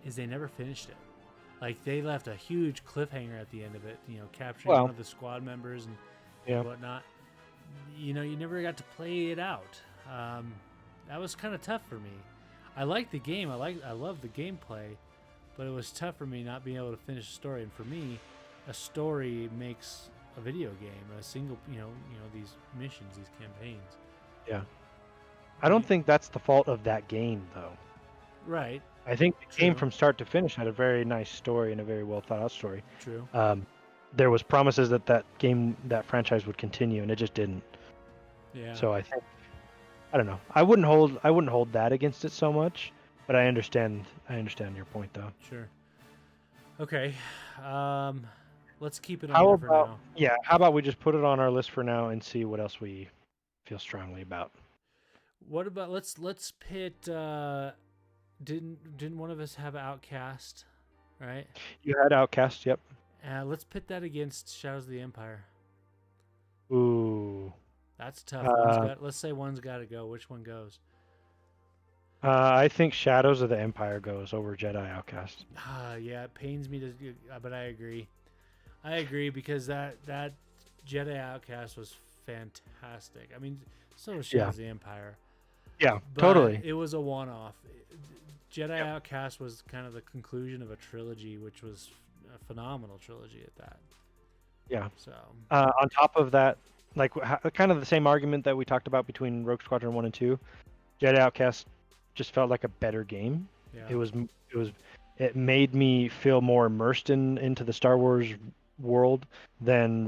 is they never finished it. Like, they left a huge cliffhanger at the end of it, capturing one of the squad members and whatnot. You never got to play it out. That was kind of tough for me. I liked the game. I love the gameplay, but it was tough for me not being able to finish the story. And for me, a story makes a video game, a single, these missions, these campaigns. Yeah. I don't think that's the fault of that game, though. Right. I think the game from start to finish had a very nice story and a very well thought out story. True. There was promises that that franchise would continue, and it just didn't. Yeah. So I don't know. I wouldn't hold that against it so much, but I understand your point, though. Sure. Okay. Let's keep it on there for now. Yeah. How about we just put it on our list for now and see what else we feel strongly about. What about let's pit? Didn't one of us have Outcast, right? You had Outcast, yep. Let's pit that against Shadows of the Empire. Ooh. That's tough. Let's say one's got to go. Which one goes? I think Shadows of the Empire goes over Jedi Outcast. Yeah, it pains me to, but I agree. I agree because that Jedi Outcast was fantastic. I mean, so was Shadows of the Empire. Yeah, but totally. It was a one-off. Jedi Outcast was kind of the conclusion of a trilogy, which was a phenomenal trilogy at that. Yeah. So on top of that, like kind of the same argument that we talked about between Rogue Squadron 1 and 2, Jedi Outcast just felt like a better game. Yeah. It made me feel more immersed into the Star Wars world than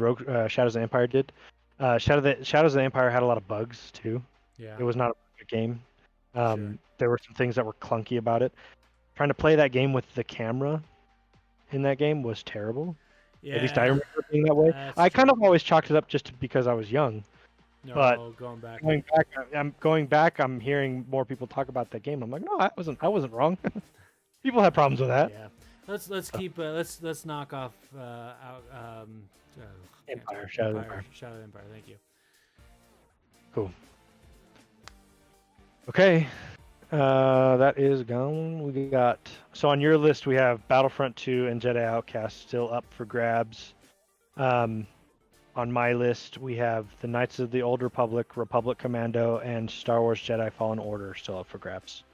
Shadows of the Empire did. Shadows of the Empire had a lot of bugs too. Yeah. It was not a perfect game. Sure. There were some things that were clunky about it. Trying to play that game with the camera in that game was terrible. Yeah. At least I remember it being that way. I kind of always chalked it up just because I was young. No, but going back, I'm hearing more people talk about that game. I'm like, no, I wasn't wrong. People have problems with that. Yeah. Let's keep let's knock off Empire, Shadow of Empire. Shadow of Empire. Thank you. Cool. Okay. That is gone. We got so on your list we have Battlefront 2 and Jedi Outcast still up for grabs. On my list we have the Knights of the Old Republic, Republic Commando, and Star Wars Jedi Fallen Order still up for grabs.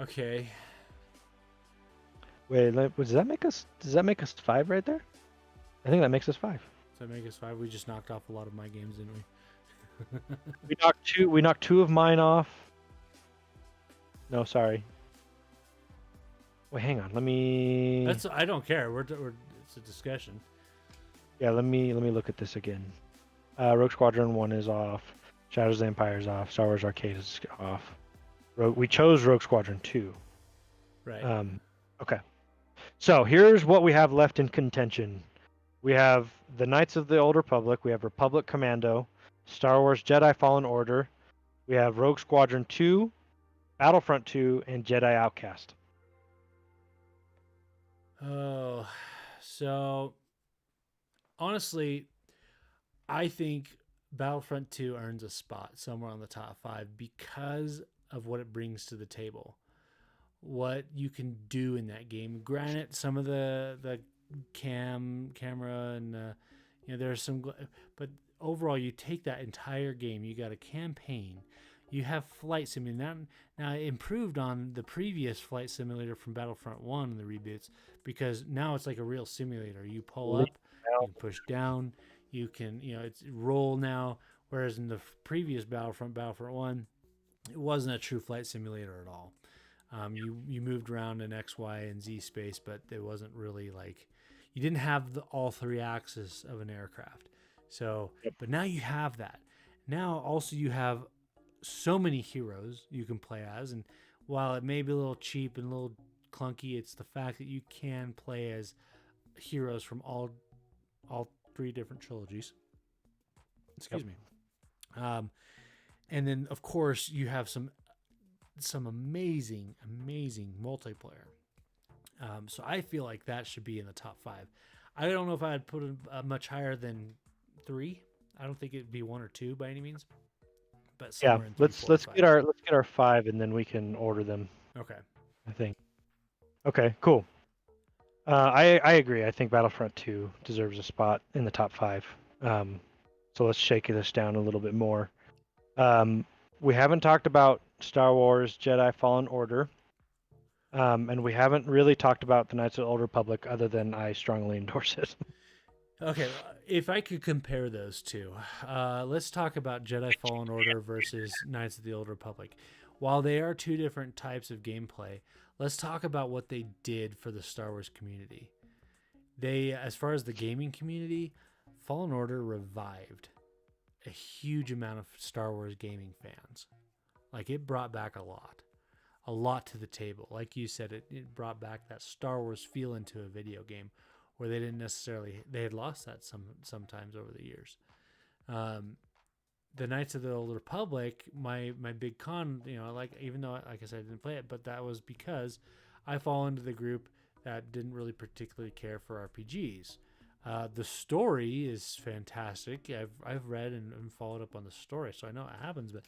Okay. Wait, does that make us 5 right there? I think that makes us 5. Does that make us 5? We just knocked off a lot of my games, didn't we? We knocked 2 of mine off. No, sorry. Wait, hang on. Let me. I don't care. It's a discussion. Yeah, let me look at this again. Rogue Squadron 1 is off. Shadows of the Empire is off. Star Wars Arcade is off. We chose Rogue Squadron 2. Right. Okay. So here's what we have left in contention. We have the Knights of the Old Republic. We have Republic Commando, Star Wars Jedi Fallen Order. We have Rogue Squadron 2, Battlefront 2, and Jedi Outcast. Oh, so honestly, I think Battlefront 2 earns a spot somewhere on the top 5 because of what it brings to the table, what you can do in that game. Granted, some of the camera and there's some, but overall, you take that entire game. You got a campaign. You have flight simulator. Now it improved on the previous flight simulator from Battlefront 1 and the reboots, because now it's like a real simulator. You pull up, you can push down, you can, it's roll now. Whereas in the previous Battlefront 1, it wasn't a true flight simulator at all. You moved around in X, Y, and Z space, but it wasn't really like, you didn't have all three axes of an aircraft. So, but now you have that. Now also you have so many heroes you can play as, and while it may be a little cheap and a little clunky, it's the fact that you can play as heroes from all three different trilogies. Excuse me. And then of course you have some amazing multiplayer. So I feel like that should be in the top 5. I don't know if I'd put it much higher than 3. I don't think it'd be 1 or 2 by any means. But yeah, in 3, let's get our 5, and then we can order them. Okay. I think. Okay, cool. I agree. I think Battlefront 2 deserves a spot in the top 5. So let's shake this down a little bit more. We haven't talked about Star Wars Jedi Fallen Order. And we haven't really talked about the Knights of the Old Republic, other than I strongly endorse it. Okay, if I could compare those two, let's talk about Jedi Fallen Order versus Knights of the Old Republic. While they are two different types of gameplay, let's talk about what they did for the Star Wars community. They, as far as the gaming community, Fallen Order revived a huge amount of Star Wars gaming fans. Like, it brought back a lot to the table. Like you said, it brought back that Star Wars feel into a video game, where they didn't necessarily, they had lost that sometimes over the years. The Knights of the Old Republic, my big con, even though, like I said, I didn't play it, but that was because I fall into the group that didn't really particularly care for RPGs. The story is fantastic. I've read and followed up on the story, so I know it happens, but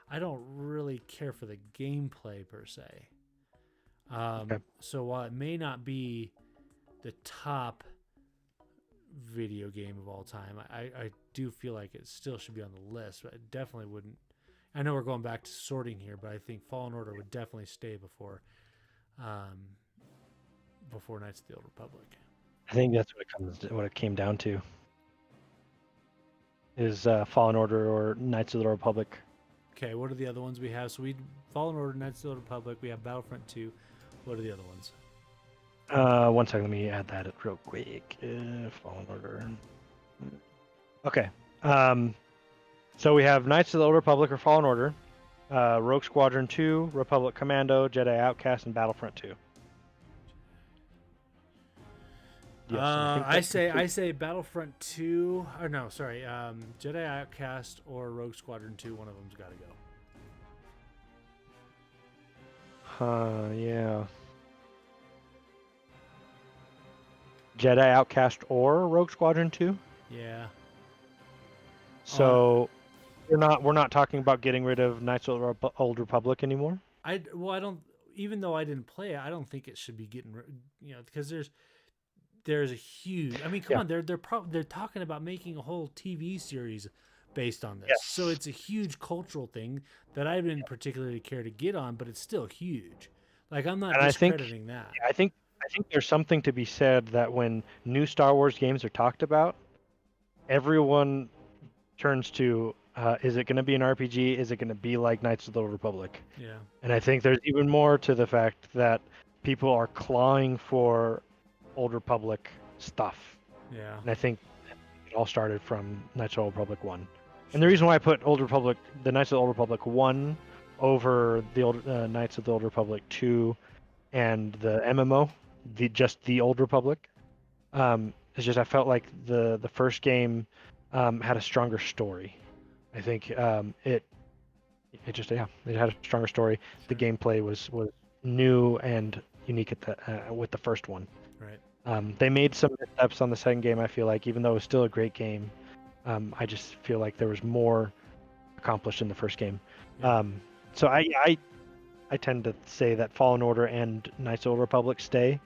I don't really care for the gameplay per se. Okay. So while it may not be the top video game of all time, I do feel like it still should be on the list, but it definitely wouldn't. I know we're going back to sorting here, but I think Fallen Order would definitely stay before Knights of the Old Republic. I think that's what it came down to. Is Fallen Order or Knights of the Republic. Okay, what are the other ones we have? So Fallen Order, Knights of the Old Republic. We have Battlefront 2. What are the other ones? 1 second, let me add that real quick. Fallen Order. Okay. So we have Knights of the Old Republic or Fallen Order, Rogue Squadron 2, Republic Commando, Jedi Outcast, and Battlefront 2. Yes, I say Battlefront 2. Or no, sorry, Jedi Outcast or Rogue Squadron 2. One of them's got to go. Yeah. Jedi Outcast or Rogue Squadron 2? Yeah. So we're not talking about getting rid of Knights of the Old Republic anymore? I don't, even though I didn't play it, I don't think it should be getting, because there's a huge, I mean, come on, they're talking about making a whole TV series based on this. Yes. So it's a huge cultural thing that I didn't particularly care to get on, but it's still huge. Like, I'm not discrediting that. I think there's something to be said that when new Star Wars games are talked about, everyone turns to, is it going to be an RPG? Is it going to be like Knights of the Old Republic? Yeah. And I think there's even more to the fact that people are clawing for Old Republic stuff. Yeah. And I think it all started from Knights of the Old Republic 1. And the reason why I put the Knights of the Old Republic 1 over the old Knights of the Old Republic 2 and the MMO, the Old Republic, is just I felt like the first game had a stronger story. I think it had a stronger story. Sure. The gameplay was new and unique with the first one. Right. They made some missteps on the second game, I feel like, even though it was still a great game. I just feel like there was more accomplished in the first game. Yeah. So I I tend to say that Fallen Order and Knights of the Old Republic stay.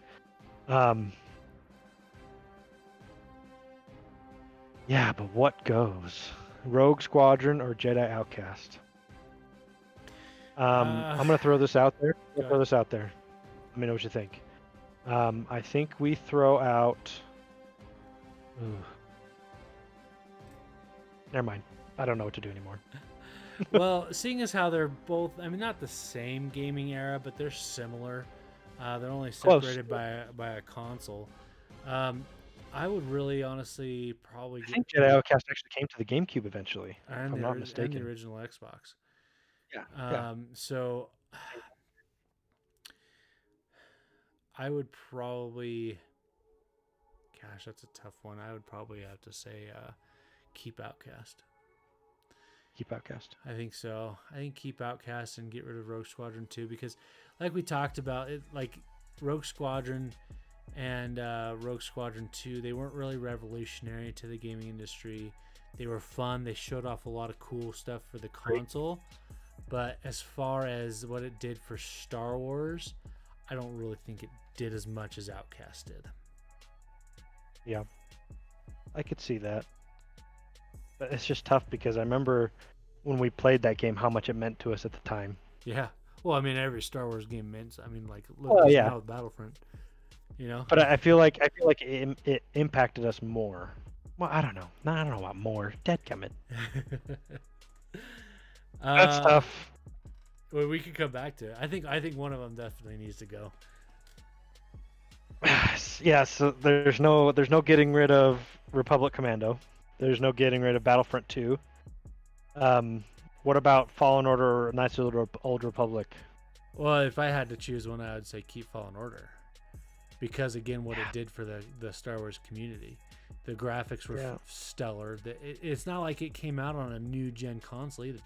Yeah, but what goes? Rogue Squadron or Jedi Outcast? I'm gonna throw this out there. Let me know what you think. I think we throw out. Ooh. Never mind. I don't know what to do anymore. Well, seeing as how they're both, I mean, not the same gaming era, but they're similar. They're only separated by a console. I would really, honestly, probably I think Jedi Outcast actually came to the GameCube eventually, if I'm not mistaken. And the original Xbox. Yeah. So I would probably, gosh, that's a tough one. I would probably have to say keep Outcast. Keep Outcast. I think so. I think keep Outcast and get rid of Rogue Squadron 2 because, like we talked about, it like Rogue Squadron and Rogue Squadron 2, they weren't really revolutionary to the gaming industry. They were fun. They showed off a lot of cool stuff for the console. But as far as what it did for Star Wars, I don't really think it did as much as Outcast did. Yeah, I could see that. But it's just tough because I remember when we played that game how much it meant to us at the time. Yeah. Well, I mean, every Star Wars game meant. I mean, like look now with Battlefront. You know. But I feel like it impacted us more. Well, I don't know. I don't know about more. Dadgummit. That's tough. Well, we could come back to it. I think one of them definitely needs to go. Yeah. So there's no getting rid of Republic Commando. There's no getting rid of Battlefront 2. What about Fallen Order or Knights of the Old Republic? Well, if I had to choose one, I would say keep Fallen Order. Because, again, what it did for the Star Wars community. The graphics were stellar. It's not like it came out on a new-gen console either.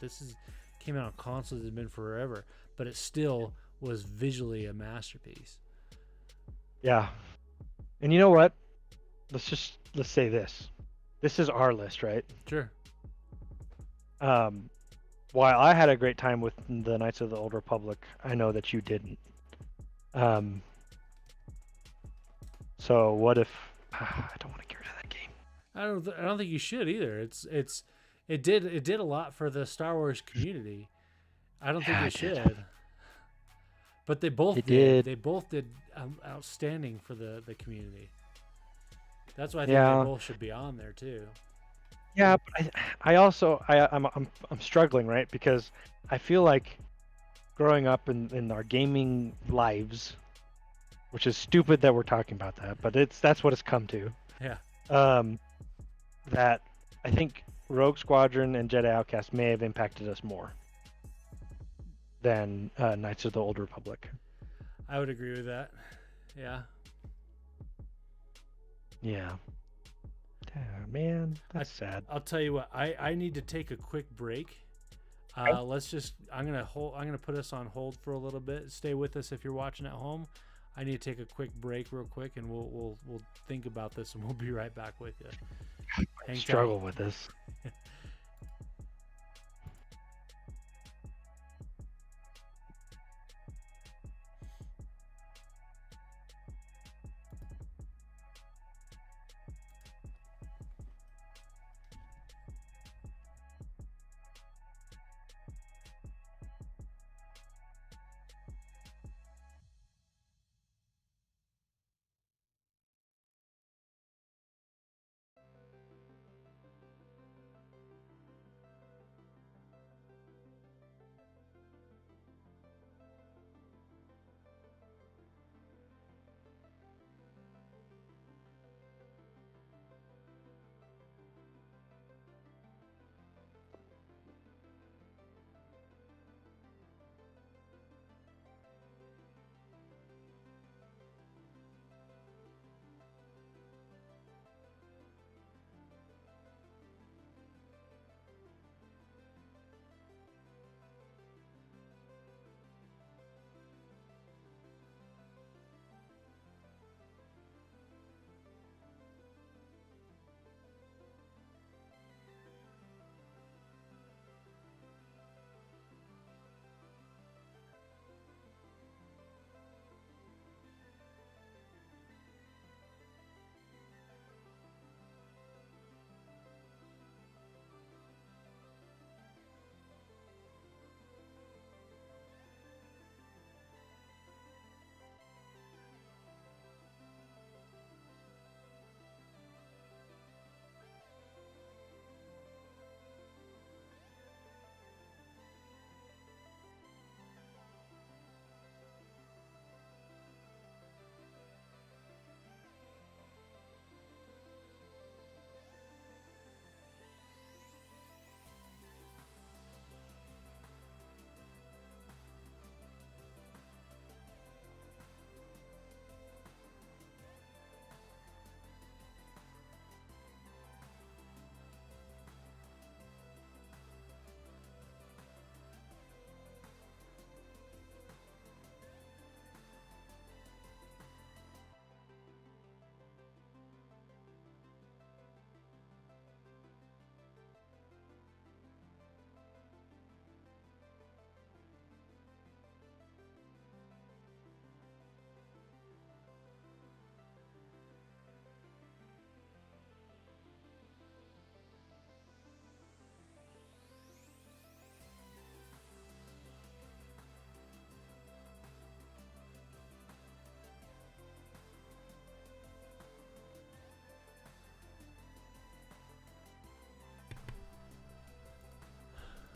Came out on consoles that have been forever. But it still was visually a masterpiece. Yeah. And you know what? Let's say this. This is our list, right? Sure. While I had a great time with the Knights of the Old Republic, I know that you didn't. So what if I don't want to get rid of that game? I don't think you should either. It did a lot for the Star Wars community. I don't think it should. But they both did. They both did outstanding for the community. That's why I think they both should be on there too. Yeah, but I'm struggling, right? Because I feel like growing up in our gaming lives, which is stupid that we're talking about that, but that's what it's come to. Yeah. That I think Rogue Squadron and Jedi Outcast may have impacted us more than Knights of the Old Republic. I would agree with that. Yeah. Yeah. Man, that's sad. I'll tell you what. I need to take a quick break. I'm gonna put us on hold for a little bit. Stay with us if you're watching at home. I need to take a quick break, real quick, and we'll think about this, and we'll be right back with you. I struggle with this.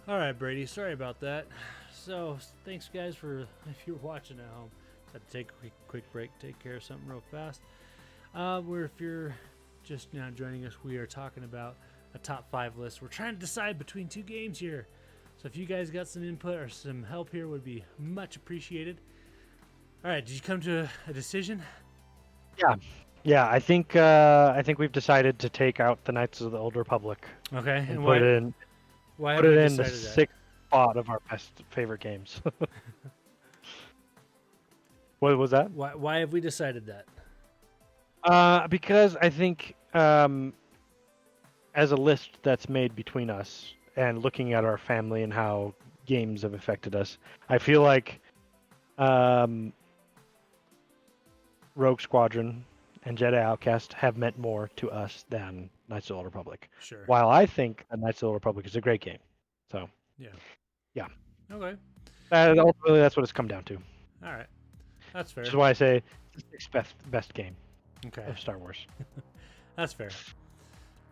All right, Brady. Sorry about that. So, thanks, guys, for if you're watching at home. Had to take a quick break, take care of something real fast. If you're just now joining us, we are talking about a top 5 list. We're trying to decide between 2 games here. So if you guys got some input or some help here, would be much appreciated. All right, did you come to a decision? Yeah. I think we've decided to take out the Knights of the Old Republic Okay, and put it in why put have it we in the decided that? 6th spot of our best favorite games. What was that? Why have we decided that? Because I think as a list that's made between us and looking at our family and how games have affected us, I feel like Rogue Squadron and Jedi Outcast have meant more to us than Knights of the Old Republic. Sure. While I think that Knights of the Old Republic is a great game. So, yeah. Okay. Ultimately, that's what it's come down to. All right. That's fair. Which is why I say it's the best game Okay. of Star Wars. That's fair.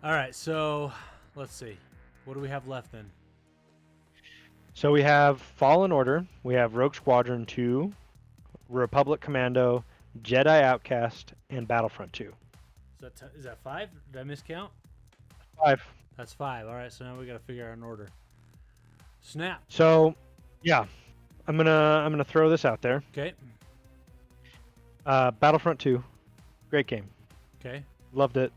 All right, so let's see. What do we have left then? So we have Fallen Order, we have Rogue Squadron 2, Republic Commando, Jedi Outcast, and Battlefront 2. Is that 5? Did I miscount? 5. That's 5. All right, so now we got to figure out an order. Snap. So, yeah, I'm gonna throw this out there. Okay. Battlefront 2, great game. Okay. Loved it.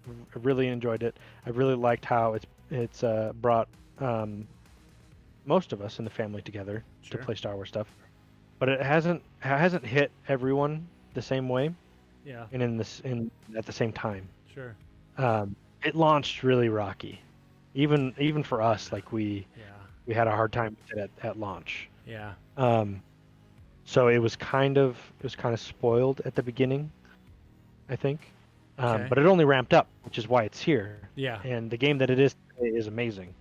I really enjoyed it. I really liked how it's brought most of us in the family together to play Star Wars stuff. But it hasn't hit everyone the same way. Yeah. And at the same time. Sure. It launched really rocky. Even for us, like we had a hard time with it at launch. Yeah. So it was kind of spoiled at the beginning, I think. Okay. But it only ramped up, which is why it's here. Yeah. And the game that it is today is amazing.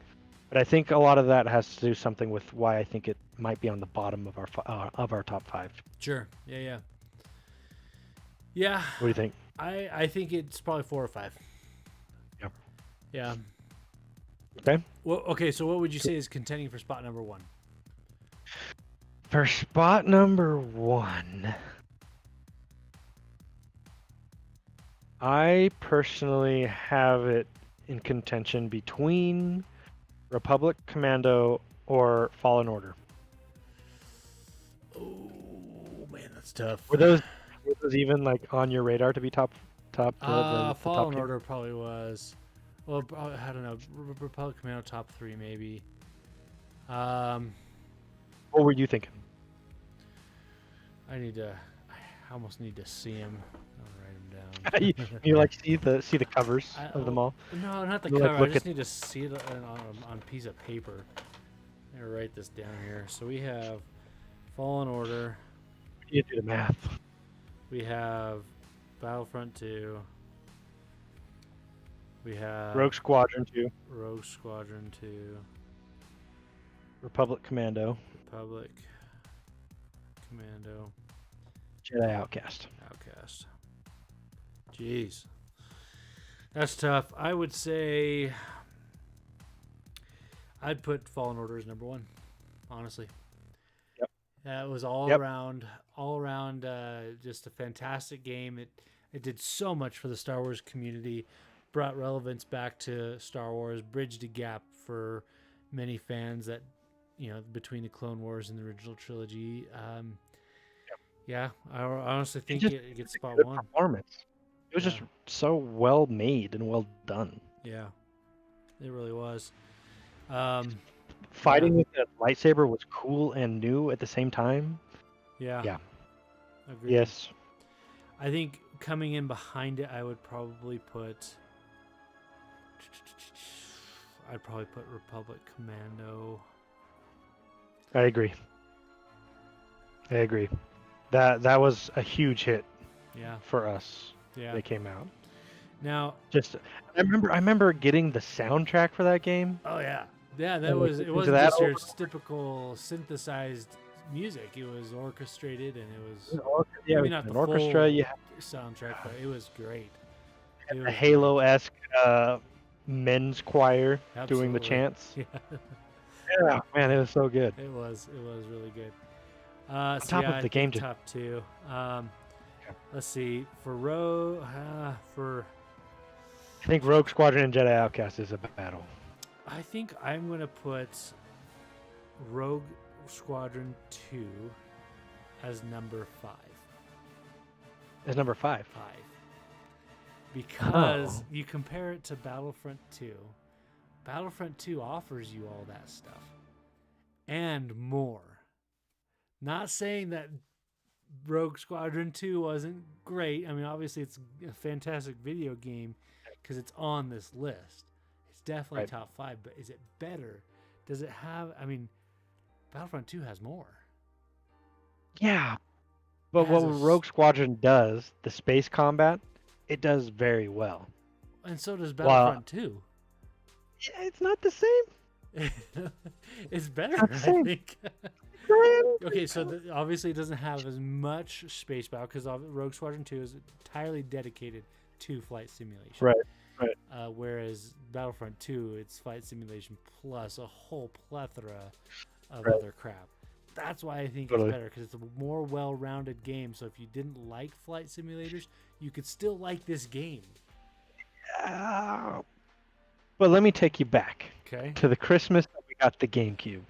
But I think a lot of that has to do something with why I think it might be on the bottom of our top 5. Sure. Yeah. Yeah. What do you think? I think it's probably 4 or 5. Yeah. Yeah. Okay. Well, okay. So what would you say is contending for spot number 1? For spot number 1, I personally have it in contention between Republic Commando or Fallen Order. Oh man, that's tough. Were those even like on your radar to be top? The Fallen top Order probably was. Well, I don't know. Republic Commando top 3 maybe. What were you thinking? I almost need to see him. I'll write him down. you like see the covers of them all? No, not the You cover. like I just need to see it on a piece of paper. I'm gonna write this down here. So we have Fallen Order. You do the math. We have Battlefront 2. We have Rogue Squadron 2. Rogue Squadron 2. Republic Commando. Republic Commando. Jedi Outcast. Outcast. Jeez. That's tough. I would say I'd put Fallen Order as number 1, honestly. Yep. It was all around just a fantastic game. It did so much for the Star Wars community, brought relevance back to Star Wars, bridged a gap for many fans that, between the Clone Wars and the original trilogy. Yeah, I honestly think it gets spot 1. Performance. It was just so well made and well done. Yeah, it really was. Fighting with the lightsaber was cool and new at the same time. Yeah. Yeah. Agreed. Yes. I think coming in behind it, I'd probably put Republic Commando. I agree. That was a huge hit. Yeah. For us. Yeah. They came out. Now, I remember getting the soundtrack for that game. Oh yeah. Yeah, it wasn't just your typical synthesized music. It was orchestrated, and it was maybe not the orchestra. Full soundtrack, but it was great. A Halo-esque men's choir doing the chants. Yeah. Yeah, man, it was so good. It was really good. On So top yeah, of I the game, think just top two. yeah. Let's see for for I think Rogue Squadron and Jedi Outcast is a battle. I think I'm gonna put Rogue Squadron 2 as number 5. Is number 5. Because you compare it to Battlefront 2. Battlefront 2 offers you all that stuff and more. Not saying that Rogue Squadron 2 wasn't great. I mean, obviously it's a fantastic video game because it's on this list. It's definitely Right. top 5, but is it better? Does it have, I mean, Battlefront 2 has more. Yeah, but It has what Rogue Squadron does, the space combat, it does very well. And so does Well, Battlefront 2. it's not the same. It's better, Not the I same. think. Okay, so obviously it doesn't have as much space battle because Rogue Squadron 2 is entirely dedicated to flight simulation. Right. Whereas Battlefront 2, it's flight simulation plus a whole plethora of Right. other crap. That's why I think Totally. it's better because it's a more well-rounded game. So if you didn't like flight simulators, you could still like this game. But let me take you back Okay. to the Christmas that we got the GameCube,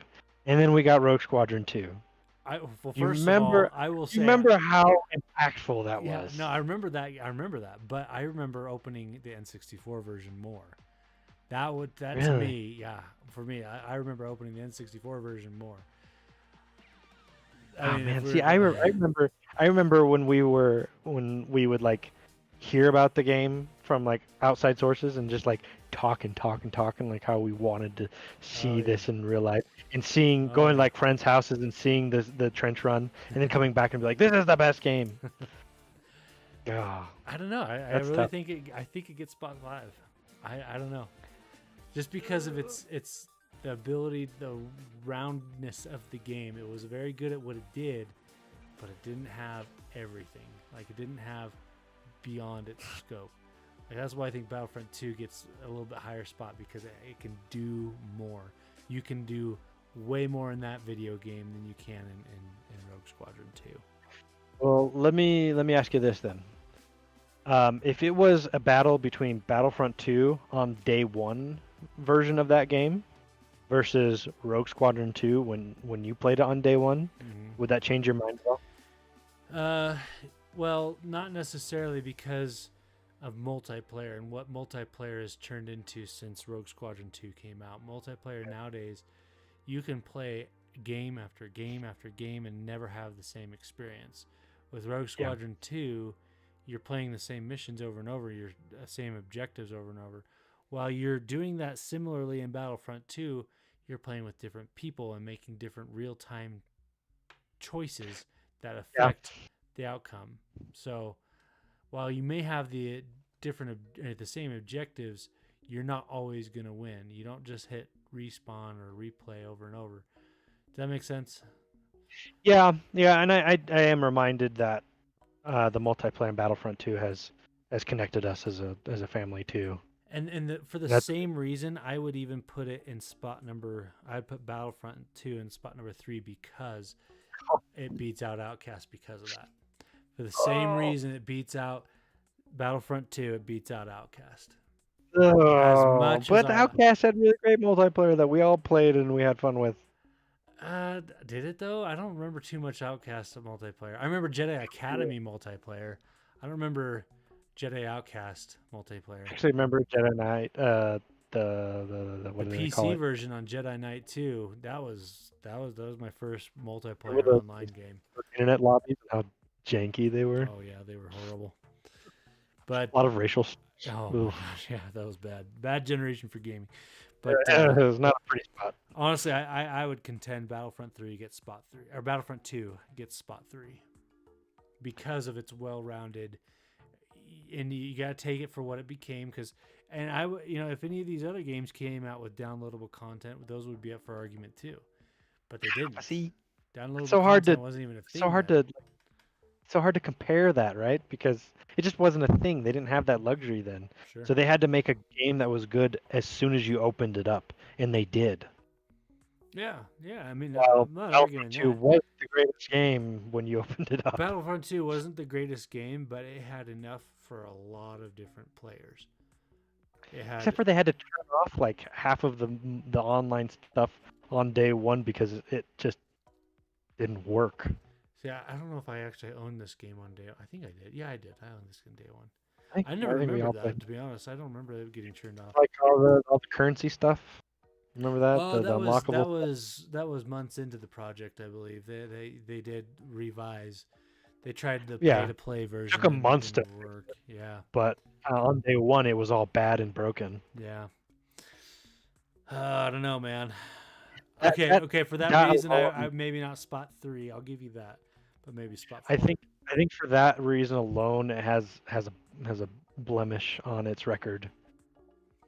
and then we got Rogue Squadron 2. Well, You first remember- of all, I will say. You remember how impactful that Yeah, was? no, I remember that. But I remember opening the N64 version more. To Really? me, yeah, for me, I remember opening the N64 version more. Oh man, see, I remember when we would like hear about the game from like outside sources and just like talking like how we wanted to see yeah. this in real life and seeing Oh, going yeah. like friends' houses and seeing the trench run and then coming back and be like, this is the best game. Oh, I don't know. I That's really tough. think it gets spot 5. I don't know, just because of its the ability, the roundness of the game. It was very good at what it did, but it didn't have everything. Like, it didn't have beyond its scope. Like, that's why I think Battlefront 2 gets a little bit higher spot, because it can do more. You can do way more in that video game than you can in Rogue Squadron 2. well, let me ask you this then. If it was a battle between Battlefront 2 on day 1 version of that game versus Rogue Squadron 2 when you played it on day 1, would that change your mind at all? Well, not necessarily, because of multiplayer and what multiplayer has turned into since Rogue Squadron 2 came out. Multiplayer nowadays, you can play game after game after game and never have the same experience. With Rogue Squadron 2, you're playing the same missions over and over, your same objectives over and over. While you're doing that similarly in Battlefront 2, you're playing with different people and making different real-time choices that affect the outcome. So while you may have the same objectives, you're not always going to win. You don't just hit respawn or replay over and over. Does that make sense? Yeah, and I am reminded that the multiplayer in Battlefront 2 has connected us as a family too. And for the That's- same reason, I would even put it in spot number. I'd put Battlefront 2 in spot number 3 because it beats out Outcast because of that. For the same reason it beats out Battlefront 2, it beats out Outcast. But the Outcast had really great multiplayer that we all played and we had fun with. Did it though? I don't remember too much Outcast multiplayer. I remember Jedi Academy multiplayer. I don't remember Jedi Outcast multiplayer. Actually, remember Jedi Knight, the what The do they call PC it? version on Jedi Knight 2. That was my first multiplayer Remember those online game. Internet lobbies and how janky they were. Oh yeah, they were horrible. But A lot of racial. oh my Oof. gosh, yeah, that was bad. Bad generation for gaming. But It was not a pretty spot. honestly, I would contend Battlefront 3 gets spot 3, or Battlefront 2 gets spot 3, because of its well-rounded. And you got to take it for what it became, because, and if any of these other games came out with downloadable content, those would be up for argument too, but they didn't. See, Downloadable so hard content to- wasn't even a thing. so hard to compare that, right? Because it just wasn't a thing. They didn't have that luxury then. Sure. So they had to make a game that was good as soon as you opened it up, and they did. Yeah, I mean, While I'm not Battlefront arguing 2 that. was the greatest game when you opened it up. Battlefront 2 wasn't the greatest game, but it had enough for a lot of different players. It had, Except for they had to turn off like half of the online stuff on day one because it just didn't work. see, I don't know if I actually owned this game on day. I think I did. Yeah, I did. I owned this game day one. I never I think we all remembered that, played to be honest. I don't remember it getting turned off. like all the currency stuff. Remember that? Well, the unlockable. that was months into the project, I believe. They did revise. They tried the Yeah, pay to play version. took a month to didn't work. Yeah, but on day one it was all bad and broken. yeah. I don't know, man. That- Okay, that- okay. For that that reason, alone- I maybe not spot 3. I'll give you that, but maybe spot 4. I think for that reason alone it has a blemish on its record.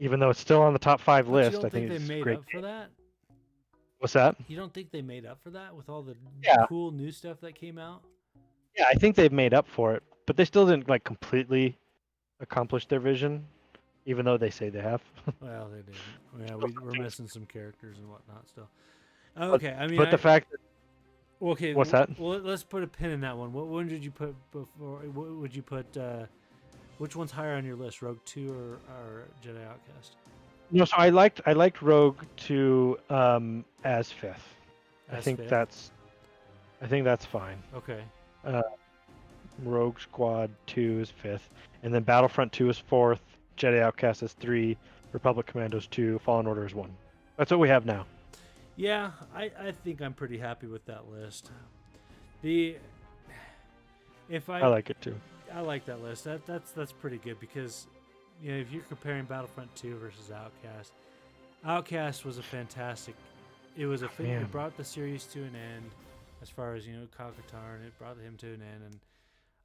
Even though it's still on the top 5 But list, you don't I think think it's they a made great up for that? What's that? You don't think they made up for that with all the Yeah. cool new stuff that came out? Yeah, I think they've made up for it, but they still didn't like completely accomplish their vision, even though they say they have. Well, they didn't. Yeah, we're missing some characters and whatnot still. Okay, I mean, But the fact that okay, what's that? Well, let's put a pin in that one. What one did you put before? What would you put? Which one's higher on your list, Rogue 2 or Jedi Outcast? No, so I liked Rogue 2 as 5th. I As think 5th? that's fine. Okay. Rogue Squad 2 is 5th, and then Battlefront 2 is 4th, Jedi Outcast is 3, Republic Commandos 2, Fallen Order is 1. That's what we have now. Yeah, I think I'm pretty happy with that list. I like it too. I like that list. That's pretty good because, you know, if you're comparing Battlefront 2 versus Outcast, Outcast was a fantastic. It was a Man. it brought the series to an end, as far as, you know, Kakatar, and it brought him to an end,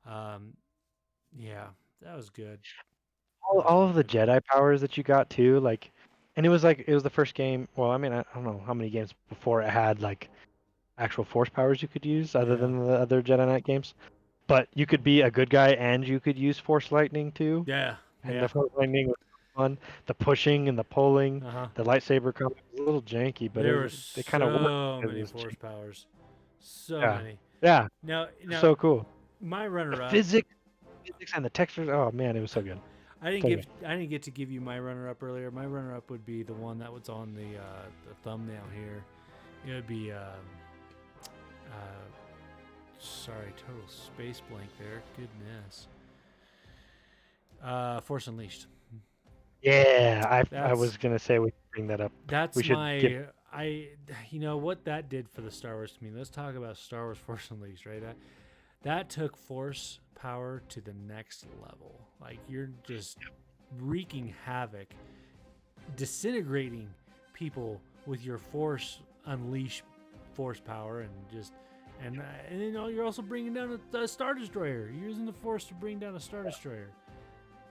and yeah, that was good. All of the Jedi powers that you got too, like, and it was the first game. Well, I mean, I don't know how many games before it had like actual Force powers you could use other Yeah. than the other Jedi Knight games. But you could be a good guy and you could use Force Lightning too. Yeah, And the Force Lightning was fun. The pushing and the pulling, Uh-huh. the lightsaber combat was a little janky, but There were they kind of so worked. many Force powers, so Yeah. many. Yeah, Now, so cool. my The runner-up. physics and the textures. Oh man, it was so good. I So didn't get to give you my runner-up earlier. My runner-up would be the one that was on the thumbnail here. It would be sorry, total space blank there. Goodness. Force Unleashed. Yeah, I That's- was gonna say we should bring that up. That's We should my give- you know what that did for the Star Wars to me. Let's talk about Star Wars Force Unleashed, right? That took Force power to the next level. Like, you're just wreaking havoc, disintegrating people with your Force Unleashed Force power, and you know, you're also bringing down a Star Destroyer. You're using the Force to bring down a Star Destroyer.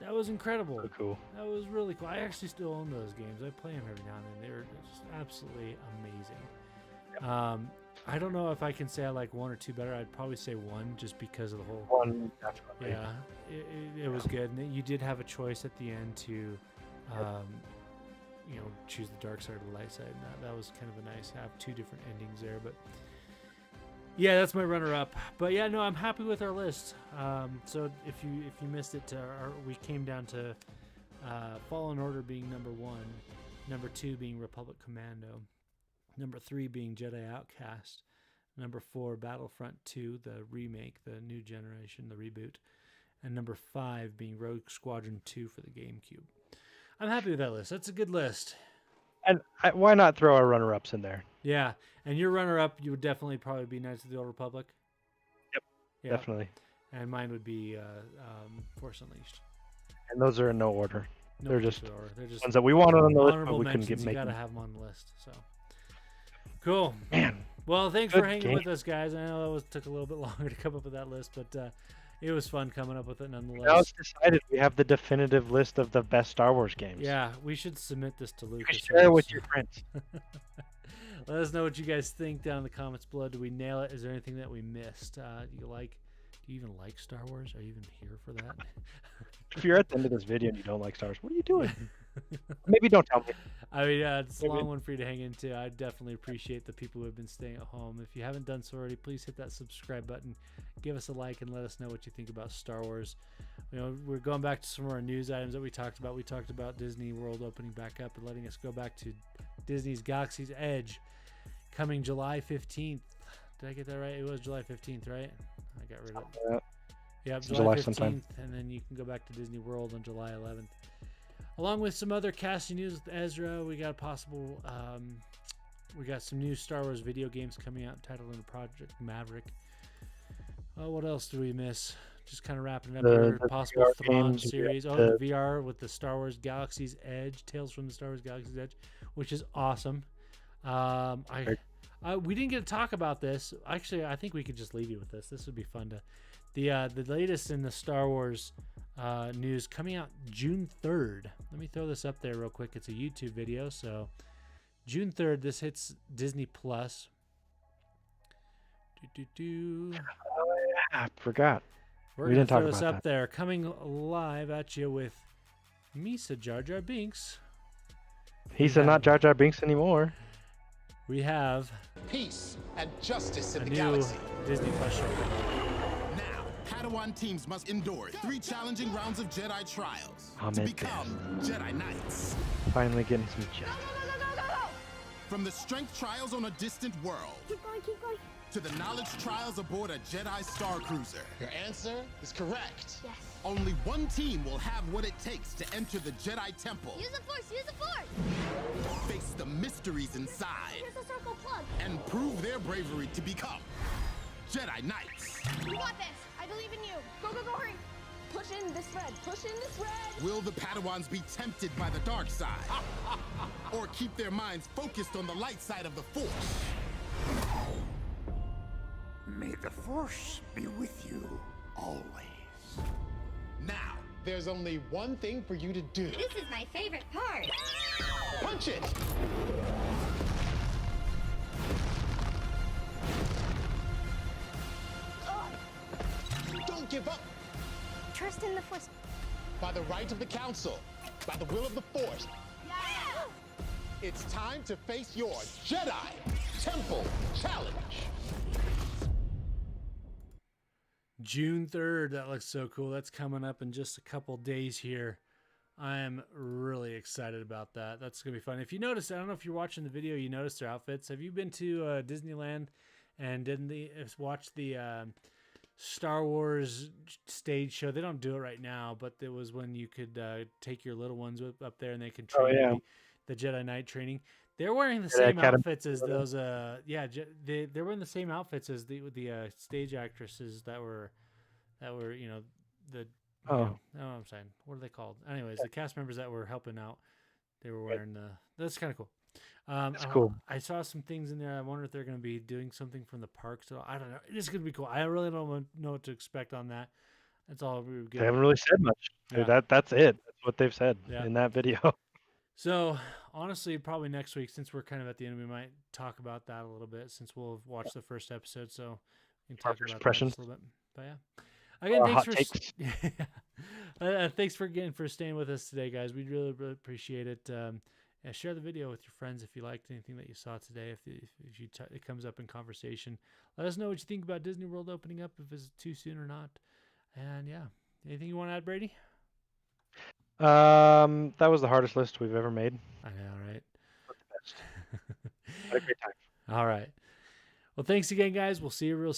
That was incredible. So cool. That was really cool. I actually still own those games. I play them every now and then. They're just absolutely amazing. I don't know if I can say I like 1 or 2 better. I'd probably say 1 just because of the whole. 1 definitely. Yeah, it was good. And you did have a choice at the end to, you know, choose the dark side or the light side. And that was kind of a nice, have 2 different endings there. But yeah, that's my runner-up. But yeah, no, I'm happy with our list. So if you missed it, we came down to Fallen Order being number 1, number 2 being Republic Commando, number 3 being Jedi Outcast, number 4 Battlefront 2, the remake, the new generation, the reboot, and number 5 being Rogue Squadron 2 for the GameCube. I'm happy with that list. That's a good list. And why not throw our runner-ups in there? Yeah, and your runner-up, you would definitely probably be Knights of the Old Republic. Yep, Yeah. definitely. And mine would be Force Unleashed. And those are in no order. No They're particular just order. They're just ones that we wanted on the list, but honorable we couldn't mentions. make You gotta them. have them on the list. So cool. Man, Well, thanks Good for hanging game. with us, guys. I know took a little bit longer to come up with that list, but it was fun coming up with it now nonetheless. it's decided. We have the definitive list of the best Star Wars games. Yeah, we should submit this to You Lucas. can share it with your friends. Let us know what you guys think down in the comments below. Did we nail it? Is there anything that we missed? Do Do you even like Star Wars? Are you even here for that? If you're at the end of this video and you don't like Star Wars, what are you doing? Maybe don't tell me. I mean, it's a long one for you to hang into. I definitely appreciate the people who have been staying at home. If you haven't done so already, please hit that subscribe button. Give us a like and let us know what you think about Star Wars. You know, we're going back to some of our news items that we talked about. We talked about Disney World opening back up and letting us go back to Disney's Galaxy's Edge coming July 15th. Did I get that right? It was July 15th, right? I got rid of it. Yeah, July 15th, sometime. And then you can go back to Disney World on July 11th. Along with some other casting news with Ezra, we got a possible, we got some new Star Wars video games coming out titled in Project Maverick. What else do we miss? Just kind of wrapping it up here. Possible VR Thrawn games, series. The VR with the Star Wars Galaxy's Edge, Tales from the Star Wars Galaxy's Edge, which is awesome. We didn't get to talk about this. Actually, I think we could just leave you with this. This would be fun to. The latest in the Star Wars news coming out June 3rd. Let me throw this up there real quick. It's a YouTube video, so June 3rd. This hits Disney Plus. I forgot. We didn't talk about this up there. Coming live at you with Misa Jar Jar Binks. He's not Jar Jar Binks anymore. We have peace and justice in a the new galaxy. Disney Plus show. Now, Padawan teams must endure 3 challenging rounds of Jedi trials to become Jedi Knights. Finally getting some justice. From the strength trials on a distant world. Keep going. To the knowledge trials aboard a Jedi Star Cruiser. Your answer is correct. Yes. Only one team will have what it takes to enter the Jedi Temple. Use the Force! Face the mysteries inside. Here's a circle plug. And prove their bravery to become Jedi Knights. You got this. I believe in you. Go, hurry. Push in this red. Will the Padawans be tempted by the dark side? Or keep their minds focused on the light side of the Force? May the Force be with you always. Now, there's only one thing for you to do. This is my favorite part. Punch it! Don't give up! Trust in the Force. By the right of the Council, by the will of the Force, Yeah! it's time to face your Jedi Temple Challenge! June 3rd. That looks so cool. That's coming up in just a couple days here. I am really excited about that. That's going to be fun. If you notice, I don't know if you're watching the video, you noticed their outfits. Have you been to Disneyland and watched the Star Wars stage show? They don't do it right now, but it was when you could take your little ones up there and they can train the Jedi Knight training. They're wearing the same outfits as those. They're wearing the same outfits as the stage actresses that were the. I don't know what I'm saying. What are they called? Anyways, the cast members that were helping out, they were wearing that's kind of cool. That's cool. I saw some things in there. I wonder if they're going to be doing something from the park. So I don't know. It's going to be cool. I really don't know what to expect on that. That's all we get. They haven't really said much. Yeah. That's it. That's what they've said in that video. So honestly, probably next week, since we're kind of at the end, we might talk about that a little bit since we'll have watched the first episode. So we can talk about that a little bit. But yeah. Again, thanks for staying with us today, guys. We really appreciate it. Share the video with your friends if you liked anything that you saw today. If it comes up in conversation, let us know what you think about Disney World opening up, if it's too soon or not. And yeah, anything you want to add, Brady? That was the hardest list we've ever made. I know, right? But the best. Had a great time. All right. Well, thanks again, guys. We'll see you real soon.